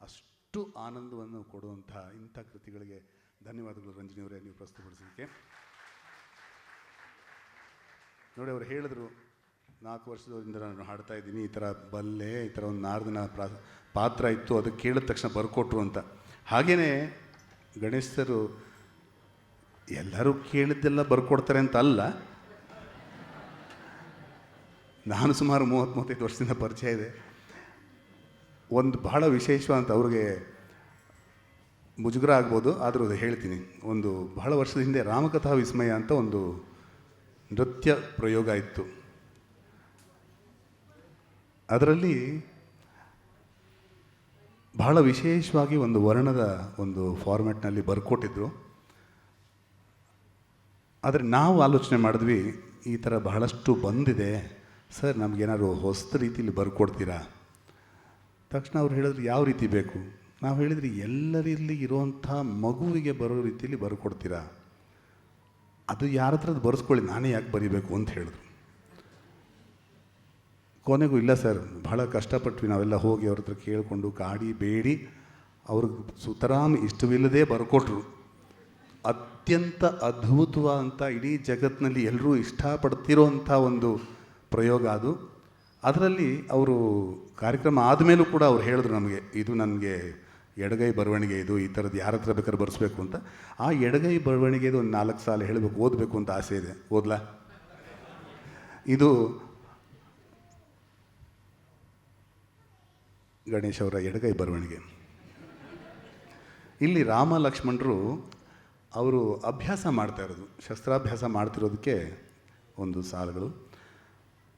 ಅಷ್ಟು ಆನಂದವನ್ನು ಕೊಡುವಂಥ ಇಂಥ ಕೃತಿಗಳಿಗೆ ಧನ್ಯವಾದಗಳು ರಂಜನಿಯವರೇ, ನೀವು ಪ್ರಸ್ತುತಪಡಿಸೋದಕ್ಕೆ. ನೋಡಿ, ಅವರು ಹೇಳಿದ್ರು 4 ವರ್ಷದಿಂದ ನಾನು ಹಾಡ್ತಾ ಇದ್ದೀನಿ, ಈ ಥರ ಬಲ್ಲೆ, ಈ ಥರ ಒಂದು ನಾರದಿನ ಪಾತ್ರ ಇತ್ತು, ಅದಕ್ಕೆ ಕೇಳಿದ ತಕ್ಷಣ ಬರ್ಕೊಟ್ರು ಅಂತ. ಹಾಗೆಯೇ ಗಣೇಶ್ ಸರು ಎಲ್ಲರೂ ಕೇಳಿದ್ದೆಲ್ಲ ಬರ್ಕೊಡ್ತಾರೆ ಅಂತ ಅಲ್ಲ, ನಾನು ಸುಮಾರು 30-35 ವರ್ಷದಿಂದ ಪರಿಚಯ ಇದೆ. ಒಂದು ಬಹಳ ವಿಶೇಷವಾದಂಥ, ಅವ್ರಿಗೆ ಮುಜುಗರ ಆಗ್ಬೋದು, ಆದರೂ ಅದು ಹೇಳ್ತೀನಿ. ಒಂದು ಬಹಳ ವರ್ಷದ ಹಿಂದೆ ರಾಮಕಥಾ ವಿಸ್ಮಯ ಅಂತ ಒಂದು ನೃತ್ಯ ಪ್ರಯೋಗ ಇತ್ತು. ಅದರಲ್ಲಿ ಬಹಳ ವಿಶೇಷವಾಗಿ ಒಂದು ವರ್ಣದ ಒಂದು ಫಾರ್ಮ್ಯಾಟ್ನಲ್ಲಿ ಬರ್ಕೊಟ್ಟಿದ್ರು. ಆದರೆ ನಾವು ಆಲೋಚನೆ ಮಾಡಿದ್ವಿ, ಈ ಥರ ಬಹಳಷ್ಟು ಬಂದಿದೆ ಸರ್, ನಮಗೇನಾದ್ರು ಹೊಸ ರೀತಿಯಲ್ಲಿ ಬರ್ಕೊಡ್ತೀರಾ? ತಕ್ಷಣ ಅವ್ರು ಹೇಳಿದ್ರು, ಯಾವ ರೀತಿ ಬೇಕು? ನಾವು ಹೇಳಿದ್ರಿ, ಎಲ್ಲರಲ್ಲಿ ಇರುವಂಥ ಮಗುವಿಗೆ ಬರೋ ರೀತಿಯಲ್ಲಿ ಬರ್ಕೊಡ್ತೀರಾ? ಅದು ಯಾರ ಹತ್ರದ್ದು ಬರ್ಸ್ಕೊಳ್ಳಿ, ನಾನೇ ಯಾಕೆ ಬರೀಬೇಕು ಅಂತ ಹೇಳಿದ್ರು. ಕೊನೆಗೂ ಇಲ್ಲ ಸರ್, ಬಹಳ ಕಷ್ಟಪಟ್ವಿ ನಾವೆಲ್ಲ ಹೋಗಿ ಅವ್ರ ಹತ್ರ ಕೇಳಿಕೊಂಡು ಕಾಡಿ ಬೇಡಿ ಅವ್ರಿಗೆ ಸುತರಾಮ್ ಇಷ್ಟವಿಲ್ಲದೆ ಬರ್ಕೊಟ್ರು. ಅತ್ಯಂತ ಅದ್ಭುತವಾದಂಥ, ಇಡೀ ಜಗತ್ತಿನಲ್ಲಿ ಎಲ್ಲರೂ ಇಷ್ಟಪಡ್ತಿರೋಂಥ ಒಂದು ಪ್ರಯೋಗ ಅದು. ಅದರಲ್ಲಿ ಅವರು ಕಾರ್ಯಕ್ರಮ ಆದಮೇಲೂ ಕೂಡ ಅವ್ರು ಹೇಳಿದ್ರು ನಮಗೆ, ಇದು ನನಗೆ ಎಡಗೈ ಬರವಣಿಗೆ, ಇದು ಈ ಥರದ್ದು ಯಾರ ಹತ್ರ ಬೇಕಾದ್ರೆ ಬರೆಸ್ಬೇಕು ಅಂತ. ಆ ಎಡಗೈ ಬರವಣಿಗೆದು ಒಂದು 4 ಸಾಲ ಹೇಳಬೇಕು, ಓದಬೇಕು ಅಂತ ಆಸೆ ಇದೆ. ಓದ್ಲಾ? ಇದು ಗಣೇಶ್ ಅವರ ಎಡಗೈ ಬರವಣಿಗೆ. ಇಲ್ಲಿ ರಾಮ ಲಕ್ಷ್ಮಣರು ಅವರು ಅಭ್ಯಾಸ ಮಾಡ್ತಾ ಇರೋದು, ಶಸ್ತ್ರಾಭ್ಯಾಸ ಮಾಡ್ತಿರೋದಕ್ಕೆ ಒಂದು ಸಾಲುಗಳು.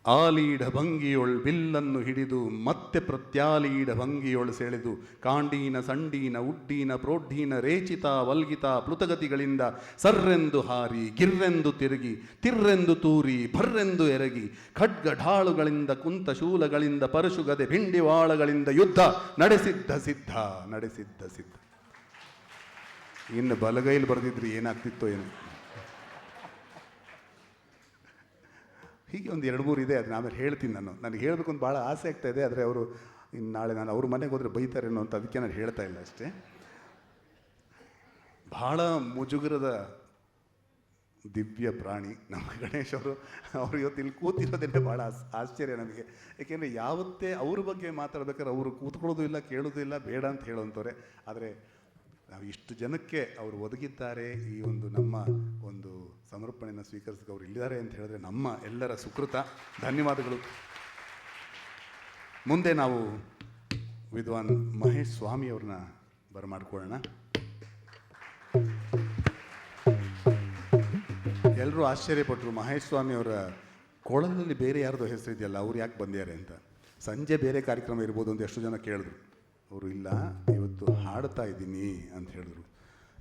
ಆಲೀಢ ಭಂಗಿಯೊಳ್ ಬಿಲ್ಲನ್ನು ಹಿಡಿದು ಮತ್ತೆ ಪ್ರತ್ಯಾಲೀಢ ಭಂಗಿಯೊಳ್ ಸೆಳೆದು ಕಾಂಡೀನ ಸಂಡೀನ ಉಡ್ಡೀನ ಪ್ರೋಢೀನ ರೇಚಿತ ವಲ್ಗಿತ ಪ್ಲುತಗತಿಗಳಿಂದ ಸರ್ರೆಂದು ಹಾರಿ ಗಿರ್ರೆಂದು ತಿರುಗಿ ತಿರ್ರೆಂದು ತೂರಿ ಭರ್ರೆಂದು ಎರಗಿ ಖಡ್ಗ ಢಾಳುಗಳಿಂದ ಕುಂತ ಶೂಲಗಳಿಂದ ಪರಶುಗದೆ ಭಿಂಡಿವಾಳಗಳಿಂದ ಯುದ್ಧ ನಡೆಸಿದ್ದ ಸಿದ್ಧ ನಡೆಸಿದ್ದ ಸಿದ್ಧ. ಇನ್ನು ಬಲಗೈಲಿ ಬರೆದಿದ್ರೆ ಏನಾಗ್ತಿತ್ತೋ ಏನು. ಹೀಗೆ ಒಂದು 2-3 ಇದೆ, ಅದನ್ನ ಆಮೇಲೆ ಹೇಳ್ತೀನಿ. ನನಗೆ ಹೇಳಬೇಕು ಅಂತ ಭಾಳ ಆಸೆ ಆಗ್ತಾ ಇದೆ, ಆದರೆ ಅವರು ಇನ್ನು ನಾಳೆ ನಾನು ಅವ್ರ ಮನೆಗೆ ಹೋದರೆ ಬೈತಾರೇನೋ ಅಂತ ಅದಕ್ಕೆ ನಾನು ಹೇಳ್ತಾ ಇಲ್ಲ ಅಷ್ಟೇ. ಭಾಳ ಮುಜುಗರದ ದಿವ್ಯ ಪ್ರಾಣಿ ನಮ್ಮ ಗಣೇಶ್ ಅವರು ಇವತ್ತು ಇಲ್ಲಿ ಕೂತಿರೋದೇ ಭಾಳ ಆಶ್ಚರ್ಯ ನಮಗೆ. ಏಕೆಂದರೆ ಯಾವತ್ತೇ ಅವ್ರ ಬಗ್ಗೆ ಮಾತಾಡ್ಬೇಕಾದ್ರೆ ಅವರು ಕೂತ್ಕೊಳ್ಳೋದು ಇಲ್ಲ, ಕೇಳೋದು ಇಲ್ಲ, ಬೇಡ ಅಂತ ಹೇಳೋಂಥವ್ರೆ. ಆದರೆ ನಾವು ಇಷ್ಟು ಜನಕ್ಕೆ ಅವರು ಒದಗಿದ್ದಾರೆ, ಈ ಒಂದು ನಮ್ಮ ಒಂದು ಸಮರ್ಪಣೆಯನ್ನು ಸ್ವೀಕರಿಸಕ್ಕೆ ಅವರು ಇಲ್ಲಿದ್ದಾರೆ ಅಂತ ಹೇಳಿದ್ರೆ ನಮ್ಮ ಎಲ್ಲರ ಸುಕೃತ. ಧನ್ಯವಾದಗಳು. ಮುಂದೆ ನಾವು ವಿದ್ವಾನ್ ಮಹೇಶ್ ಸ್ವಾಮಿ ಅವ್ರನ್ನ ಬರಮಾಡ್ಕೊಳ್ಳೋಣ. ಎಲ್ಲರೂ ಆಶ್ಚರ್ಯಪಟ್ಟರು, ಮಹೇಶ್ ಸ್ವಾಮಿ ಅವರ ಕೊಳಲಲ್ಲಿ ಬೇರೆ ಯಾರ್ದೋ ಹೆಸರು ಇದೆಯಲ್ಲ, ಅವ್ರು ಯಾಕೆ ಬಂದಿದ್ದಾರೆ ಅಂತ. ಸಂಜೆ ಬೇರೆ ಕಾರ್ಯಕ್ರಮ ಇರ್ಬೋದು ಅಂತ ಎಷ್ಟು ಜನ ಕೇಳಿದ್ರು. ಅವರು ಇಲ್ಲ, ಇವತ್ತು ಹಾಡ್ತಾ ಇದ್ದೀನಿ ಅಂತ ಹೇಳಿದ್ರು.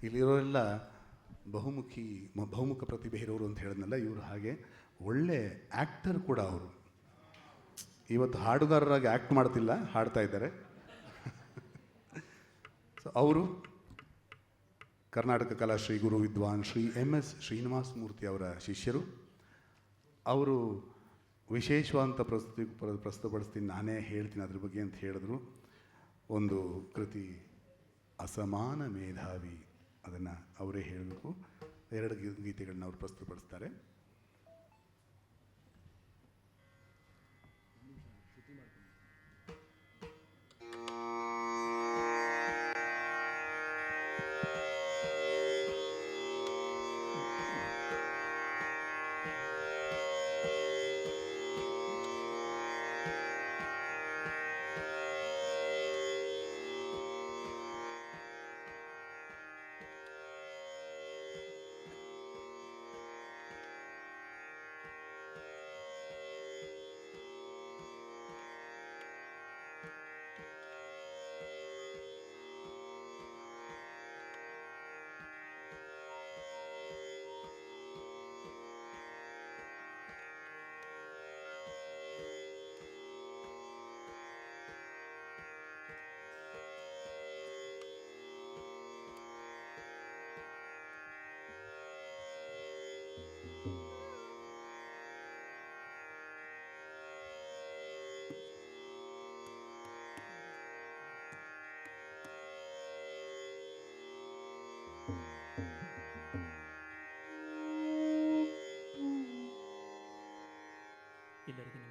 ಇಲ್ಲಿರೋರೆಲ್ಲ ಬಹುಮುಖ ಪ್ರತಿಭೆ ಇರೋರು ಅಂತ ಹೇಳಿದ್ನಲ್ಲ, ಇವರು ಹಾಗೆ ಒಳ್ಳೆ ಆ್ಯಕ್ಟರ್ ಕೂಡ. ಅವರು ಇವತ್ತು ಹಾಡುಗಾರರಾಗಿ ಆ್ಯಕ್ಟ್ ಮಾಡ್ತಿಲ್ಲ, ಹಾಡ್ತಾ ಇದ್ದಾರೆ. ಸೊ ಅವರು ಕರ್ನಾಟಕ ಕಲಾಶ್ರೀ ಗುರು ವಿದ್ವಾನ್ ಶ್ರೀ MS ಶ್ರೀನಿವಾಸ ಮೂರ್ತಿ ಅವರ ಶಿಷ್ಯರು. ಅವರು ವಿಶೇಷವಾದಂಥ ಪ್ರಸ್ತುತಪಡಿಸ್ತೀನಿ, ನಾನೇ ಹೇಳ್ತೀನಿ ಅದ್ರ ಬಗ್ಗೆ ಅಂತ ಹೇಳಿದ್ರು. ಒಂದು ಕೃತಿ ಅಸಮಾನ ಮೇಧಾವಿ, ಅದನ್ನು ಅವರೇ ಹೇಳಬೇಕು. 2 ಗೀತೆಗಳನ್ನ ಅವರು ಪ್ರಸ್ತುತಪಡಿಸ್ತಾರೆ.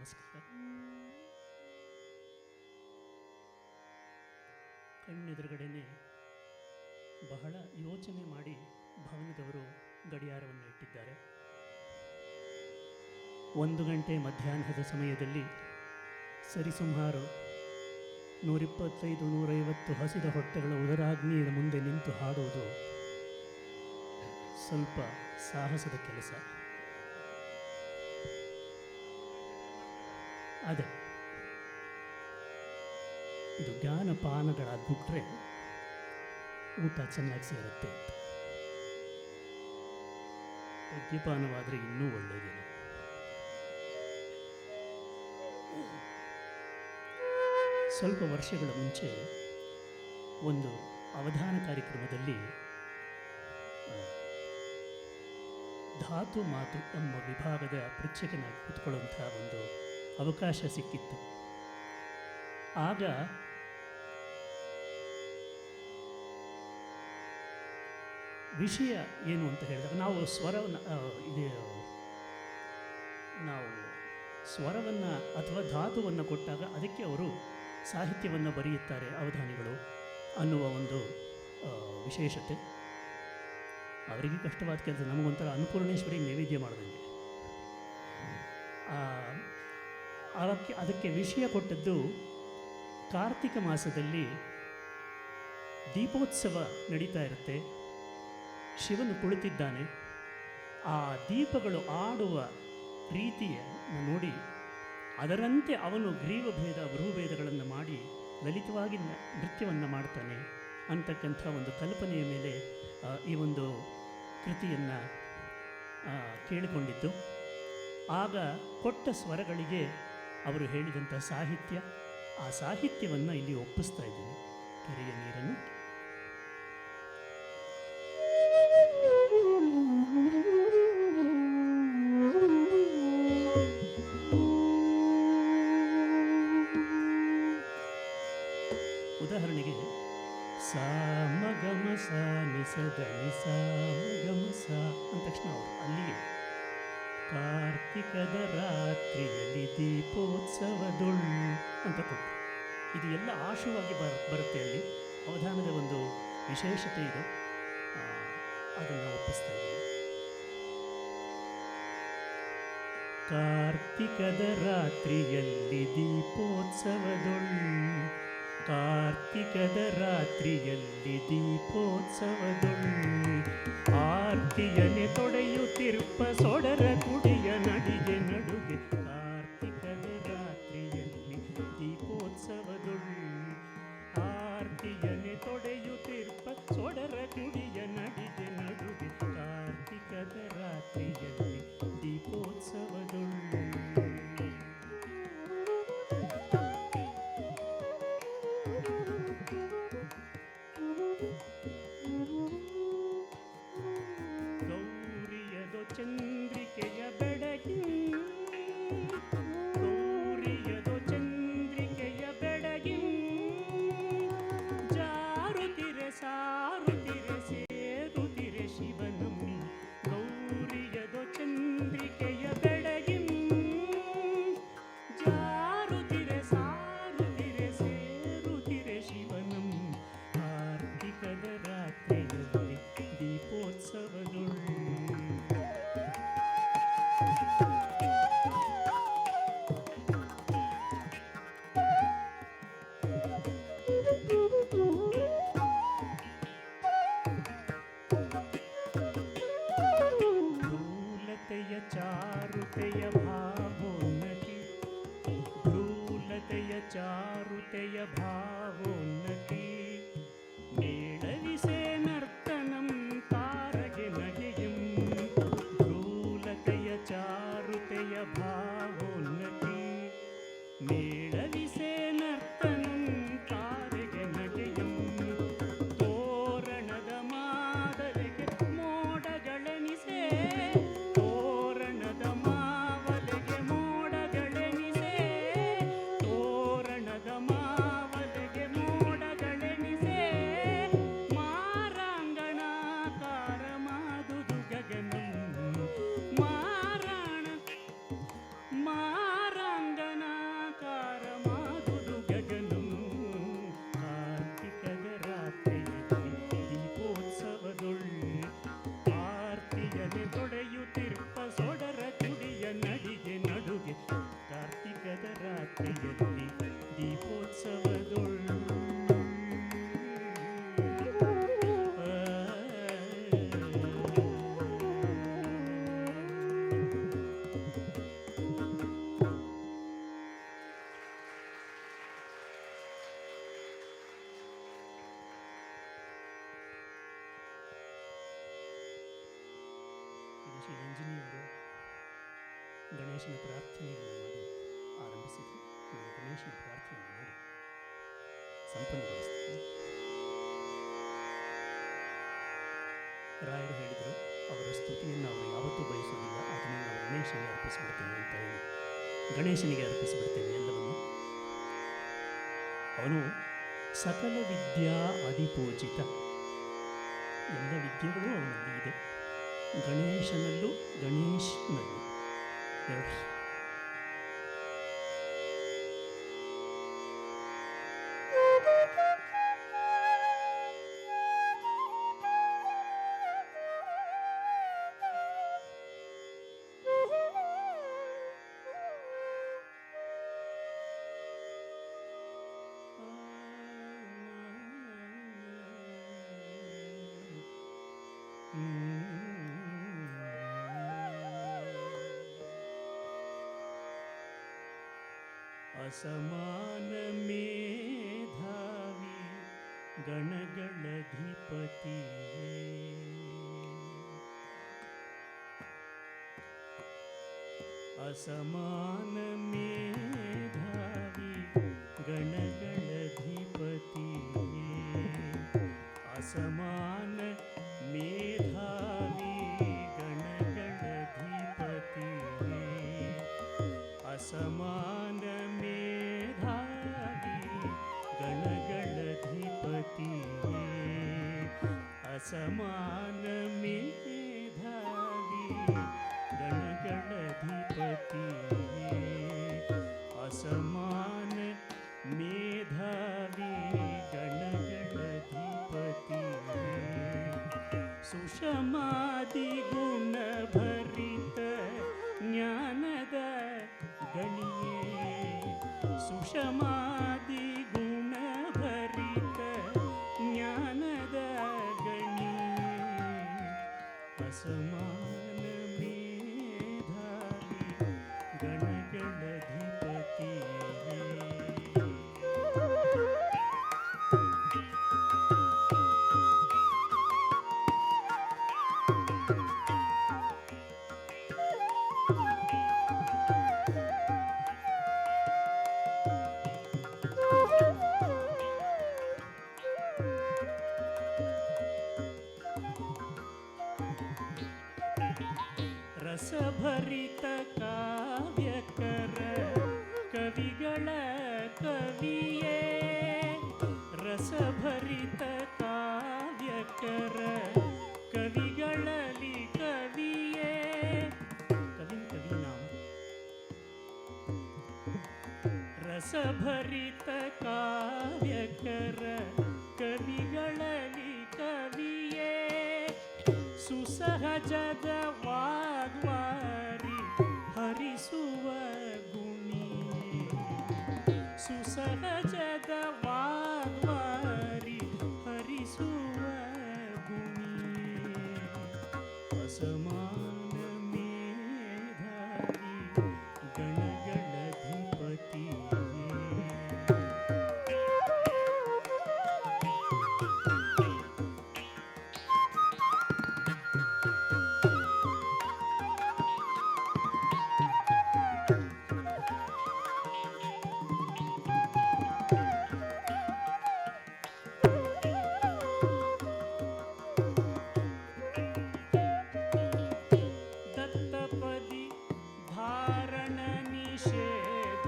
ನಮಸ್ಕಾರ. ಕಣ್ಣೆದುರುಗಡೆನೆ ಬಹಳ ಯೋಚನೆ ಮಾಡಿ ಭವನದವರು ಗಡಿಯಾರವನ್ನು ಇಟ್ಟಿದ್ದಾರೆ. 1 ಗಂಟೆ ಮಧ್ಯಾಹ್ನದ ಸಮಯದಲ್ಲಿ ಸರಿಸುಮಾರು 125-150 ಹಸಿದ ಹೊಟ್ಟೆಗಳ ಉದರಾಗ್ನಿಯ ಮುಂದೆ ನಿಂತು ಹಾಡುವುದು ಸ್ವಲ್ಪ ಸಾಹಸದ ಕೆಲಸ. ಅದೇ ಇದು ಜ್ಞಾನಪಾನಗಳಾಗ್ಬಿಟ್ರೆ ಊಟ ಚೆನ್ನಾಗಿ ಸೇರುತ್ತೆ ಅಂತ. ಮದ್ಯಪಾನವಾದರೆ ಇನ್ನೂ ಒಳ್ಳೆಯದೇನು. ಸ್ವಲ್ಪ ವರ್ಷಗಳ ಮುಂಚೆ ಒಂದು ಅವಧಾನ ಕಾರ್ಯಕ್ರಮದಲ್ಲಿ ಧಾತು ಮಾತು ಎಂಬ ವಿಭಾಗದ ಪೃಚ್ಛಕನಾಗಿ ಕೂತ್ಕೊಳ್ಳುವಂಥ ಒಂದು ಅವಕಾಶ ಸಿಕ್ಕಿತ್ತು. ಆಗ ವಿಷಯ ಏನು ಅಂತ ಹೇಳಿದಾಗ ನಾವು ಸ್ವರವನ್ನು ಅಥವಾ ಧಾತುವನ್ನು ಕೊಟ್ಟಾಗ ಅದಕ್ಕೆ ಅವರು ಸಾಹಿತ್ಯವನ್ನು ಬರೆಯುತ್ತಾರೆ ಅವಧಾನಿಗಳು ಅನ್ನುವ ಒಂದು ವಿಶೇಷತೆ. ಅವರಿಗೆ ಕಷ್ಟವಾದ ಕೆಲಸ, ನಮಗೊಂಥರ ಅನ್ನಪೂರ್ಣೇಶ್ವರಿಗೆ ನೈವೇದ್ಯ ಮಾಡಿದಂಗೆ. ಅದಕ್ಕೆ ವಿಷಯ ಕೊಟ್ಟದ್ದು ಕಾರ್ತಿಕ ಮಾಸದಲ್ಲಿ ದೀಪೋತ್ಸವ ನಡೀತಾ ಇರುತ್ತೆ. ಶಿವನು ಕುಳಿತಿದ್ದಾನೆ. ಆ ದೀಪಗಳು ಆಡುವ ರೀತಿಯನ್ನು ನೋಡಿ ಅದರಂತೆ ಅವನು ಗ್ರೀವಭೇದ ಭ್ರೂಭೇದಗಳನ್ನು ಮಾಡಿ ಲಲಿತವಾಗಿ ನೃತ್ಯವನ್ನು ಮಾಡ್ತಾನೆ ಅಂತಕ್ಕಂಥ ಒಂದು ಕಲ್ಪನೆಯ ಮೇಲೆ ಈ ಒಂದು ಕೃತಿಯನ್ನು ಕೇಳಿಕೊಂಡಿದ್ದು. ಆಗ ಕೊಟ್ಟ ಸ್ವರಗಳಿಗೆ ಅವರು ಹೇಳಿದಂಥ ಸಾಹಿತ್ಯ, ಆ ಸಾಹಿತ್ಯವನ್ನು ಇಲ್ಲಿ ಒಪ್ಪಿಸ್ತಾ ಇದ್ದೀನಿ. ಕೆರೆಯ ನೀರನ್ನು ಉದಾಹರಣೆಗೆ ಸಾ ಮಗಮ ಸ ನಿಸದ ನಿಸ ಮಗಮ ಸ ಅಂದ ತಕ್ಷಣ ಅವರು ಅಲ್ಲಿಗೆ ಕಾರ್ತಿಕದ ರಾತ್ರಿಯಲ್ಲಿ ದೀಪೋತ್ಸವದೊಳ್ ಅಂತ ಕೊಟ್ಟು ಇದು ಎಲ್ಲ ಆಶುವಾಗಿ ಬರುತ್ತೆ. ಅಲ್ಲಿ ಅವಧಾನದ ಒಂದು ವಿಶೇಷತೆ ಇದು. ಅದನ್ನು ಒಪ್ಪಿಸ್ತಾ ಇದ್ದೀನಿ. ಕಾರ್ತಿಕದ ರಾತ್ರಿಯಲ್ಲಿ ದೀಪೋತ್ಸವದೊಳ್, ಕಾರ್ತಿಕದ ರಾತ್ರಿಯಲ್ಲಿ ದೀಪೋತ್ಸವದೊಳ್, ಆರ್ತಿಯನೆ ತೊಡೆಯುತ್ತಿರ್ಪ ಸೊಡರ ಕುಡಿಯ ನಡಿಗೆ ನಡುಗೆ. ಕಾರ್ತಿಕದ ರಾತ್ರಿಯಲ್ಲಿ ದೀಪೋತ್ಸವದೊಳ್, ಆರ್ತಿಯನೆ ತೊಡೆಯುತ್ತಿರ್ಪ ಸೊಡರ ಕುಡಿಯ ನಡಿಗೆ ನಡುಗೆ. ಕಾರ್ತಿಕದ ರಾತ್ರಿಯಲ್ಲಿ ದೀಪೋತ್ಸವದೊಳ್. ಗೌರಿಯದೊ ಚಂದ್ರಿಕೆಯ ಬೆಡಗಿ, ಗೌರಿಯದೊ ಚಂದ್ರಿಕೆಯ ಬೆಡಗಿ, ಜಾರುತಿರೆ ಸಾರುತಿರೆ ಸೇರುತಿರೆ ಶಿವನಂ. ಗೌರಿಯದೊ ಚಂದ್ರಿಕೆಯ ಬೆಡಗಿ, ಜಾರುತಿರೆ ಸಾರುತಿರೆ ಸೇರುತಿರೆ ಶಿವನಂ. ಕಾರ್ತಿಕದ ರಾತ್ರಿಯಲ್ಲಿ ದೀಪೋತ್ಸವದೊಳ್. ಭ್ರೂಲತೆಯ ಚಾರುತೆಯ ಭಾವೋನ್ನತಿ, ಭ್ರೂಲತೆಯ ಚಾರುತೆಯ ಭಾವೋನ್ನತಿ, ಮೇಳವಿಸೆ ನರ್ತನಂ ತಾರಗೆ ನಗೆಯಂ. ಭ್ರೂಲತೆಯ ಚಾರುತೆಯ ಭಾವೋನ್ನತಿ, ಮೇಳವಿಸೆ ನರ್ತನಂ ತಾರಗೆ ನಗೆಯಂ. ತೋರಣದ ಮಾದಲೆಗೆ ಮೋಡಗಳೆನಿಸೆ, ತೋರಣದ ಮಾವಲೆಗೆ ಮೋಡಗಳೆನಿಸೆ, ತೋರಣದ ಮಾವಲೆಗೆ ಮೋಡಗಳೆನಿಸೆ. ಶ್ರೀ ಅಂಜನಿಯವರು ಗಣೇಶನ ಪ್ರಾರ್ಥನೆಯನ್ನು ಮಾಡಿ ಆರಂಭಿಸಿದರು. ನಾನು ಗಣೇಶನ ಪ್ರಾರ್ಥನೆಯನ್ನು ಮಾಡಿ ಸಂಪನ್ನಗೊಳಿಸ್ತೀನಿ. ರಾಯರು ಹೇಳಿದರು, ಅವರ ಸ್ತುತಿಯನ್ನು ಅವರು ಯಾವತ್ತೂ ಬಯಸುವುದಿಲ್ಲ, ಅದನ್ನು ನಾವು ಗಣೇಶನಿಗೆ ಅರ್ಪಿಸಿಬಿಡ್ತೇವೆ ಅಂತ ಹೇಳಿ ಗಣೇಶನಿಗೆ ಅರ್ಪಿಸಿಬಿಡ್ತೇವೆ ಎಲ್ಲವನ್ನು. ಅವನು ಸಕಲ ವಿದ್ಯಾ ಅಧಿಪೂಜಿತ, ಎಲ್ಲ ವಿದ್ಯೆಗಳು ಅವನಲ್ಲಿ ಇದೆ. ಗಣೇಶನಲ್ಲೂ ಗಣೇಶ್ನಲ್ಲೂ ಎರಡು. असमान मेधावी गणगणधिपति, असमान मेधावी गणगणधिपति, असमान मेधावी गणगणधिपति, असमान मेधावी गणगणधिपति, असमान मेधावी गणगणधिपति, असमान मेधावी गणगणधिपति, सुषमादि गुण भरित ज्ञानद गणिये, सुषमादि गुण भरित ज्ञानद गणिये, असमान मेधावी गणगणधिपति. ರಸಭರಿತ ಕಾವ್ಯಕರ ಕವಿಗಳ ಕವಿಯೇ, ರಸಭರಿತ ಕಾವ್ಯಕರ ಕವಿಗಳಲ್ಲಿ ಕವಿಯೇ, ಕವಿ ಕವಿ ನಾಮ. ರಸಭರಿತ ಕಾವ್ಯಕರ ಕವಿಗಳಲ್ಲಿ ಕವಿಯೇ, ಸುಸಹಜದ ವಾಗ್ವಾರಿ ಹರಿಸುವ ಗುಣಿಯೇ, ಸುಸಹಜದ ವಾಗ್ವಾರಿ ಹರಿಸುವ ಗುಣಿಯೇ, ಅಸಮಾನ ಮೇಧಾವಿ ಗಣಗಣಧಿಪತಿ. दत्तपदी धारण निषेधाक्षरी,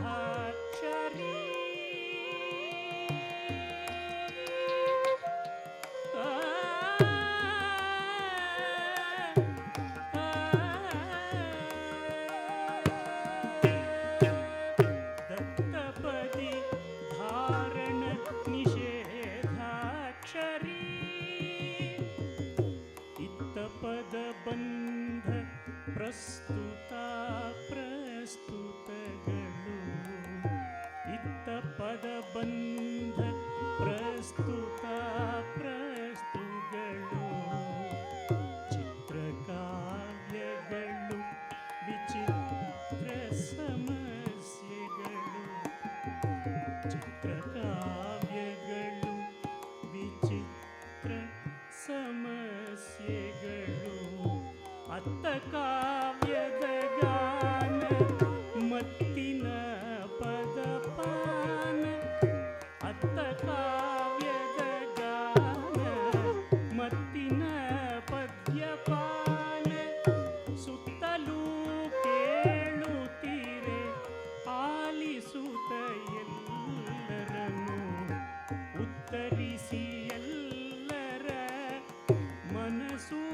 दत्तपदी धारण निषेधाक्षरी, इत्तपद बंध ಪ್ರಸ್ತುತ ಪ್ರಸ್ತುತಗಳು, ಇತ್ತ ಪದ ಬಂಧ ಪ್ರಸ್ತುತ ಪ್ರಸ್ತುಗಳು, ಚಿತ್ರಕಾವ್ಯಗಳು ವಿಚಿತ್ರ ಸಮಸ್ಯೆಗಳು, ಚಿತ್ರಕಾವ್ಯಗಳು ವಿಚಿತ್ರ ಸಮಸ್ಯೆಗಳು, ಅತ್ತ ಮತ್ತಿನ ಪದಪಾನ ಅತ್ತ ಕಾವ್ಯದ ಗಾನ ಮತ್ತಿನ ಪದ್ಯಪಾನ ಸುತ್ತಲೂ ಕೇಳುತ್ತೀರೆ ಆಲಿಸುತ್ತ ಎಲ್ಲರನ್ನು ಉತ್ತರಿಸಿ ಎಲ್ಲರ ಮನಸೂರೆಗೊಳ್ಳುವ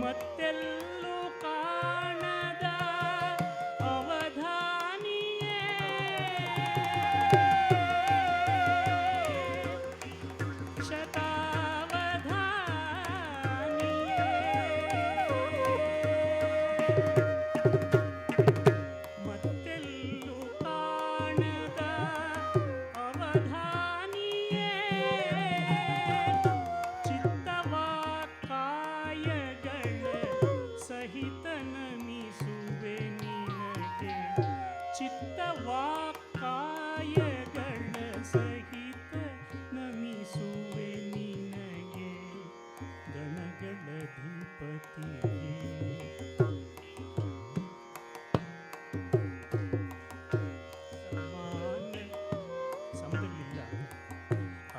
ಮತ್ತೆಲ್ಲೂ ಕಾಣದ ಅವಧಾನಿಯೇ ಶತಾವಧಾನಿಯೇ ಮತ್ತೆಲ್ಲೂ ಕಾಣದ ಅವಧಾನಿಯೇ ಚಿತ್ತವ ಕಾಯಗಳ ಸಹಿತ ನಮಿಸುವೆ ನಿನಗೆ ಚಿತ್ತವ ಕಾಯಗಳ ಸಹಿತ ನಮಿಸುವೆ ನಿನಗೆ ಗಣಗಳ ಧಿಪತಿಯೇ ಸಮಾನ ಸಮದಲ್ಲಿಲ್ಲ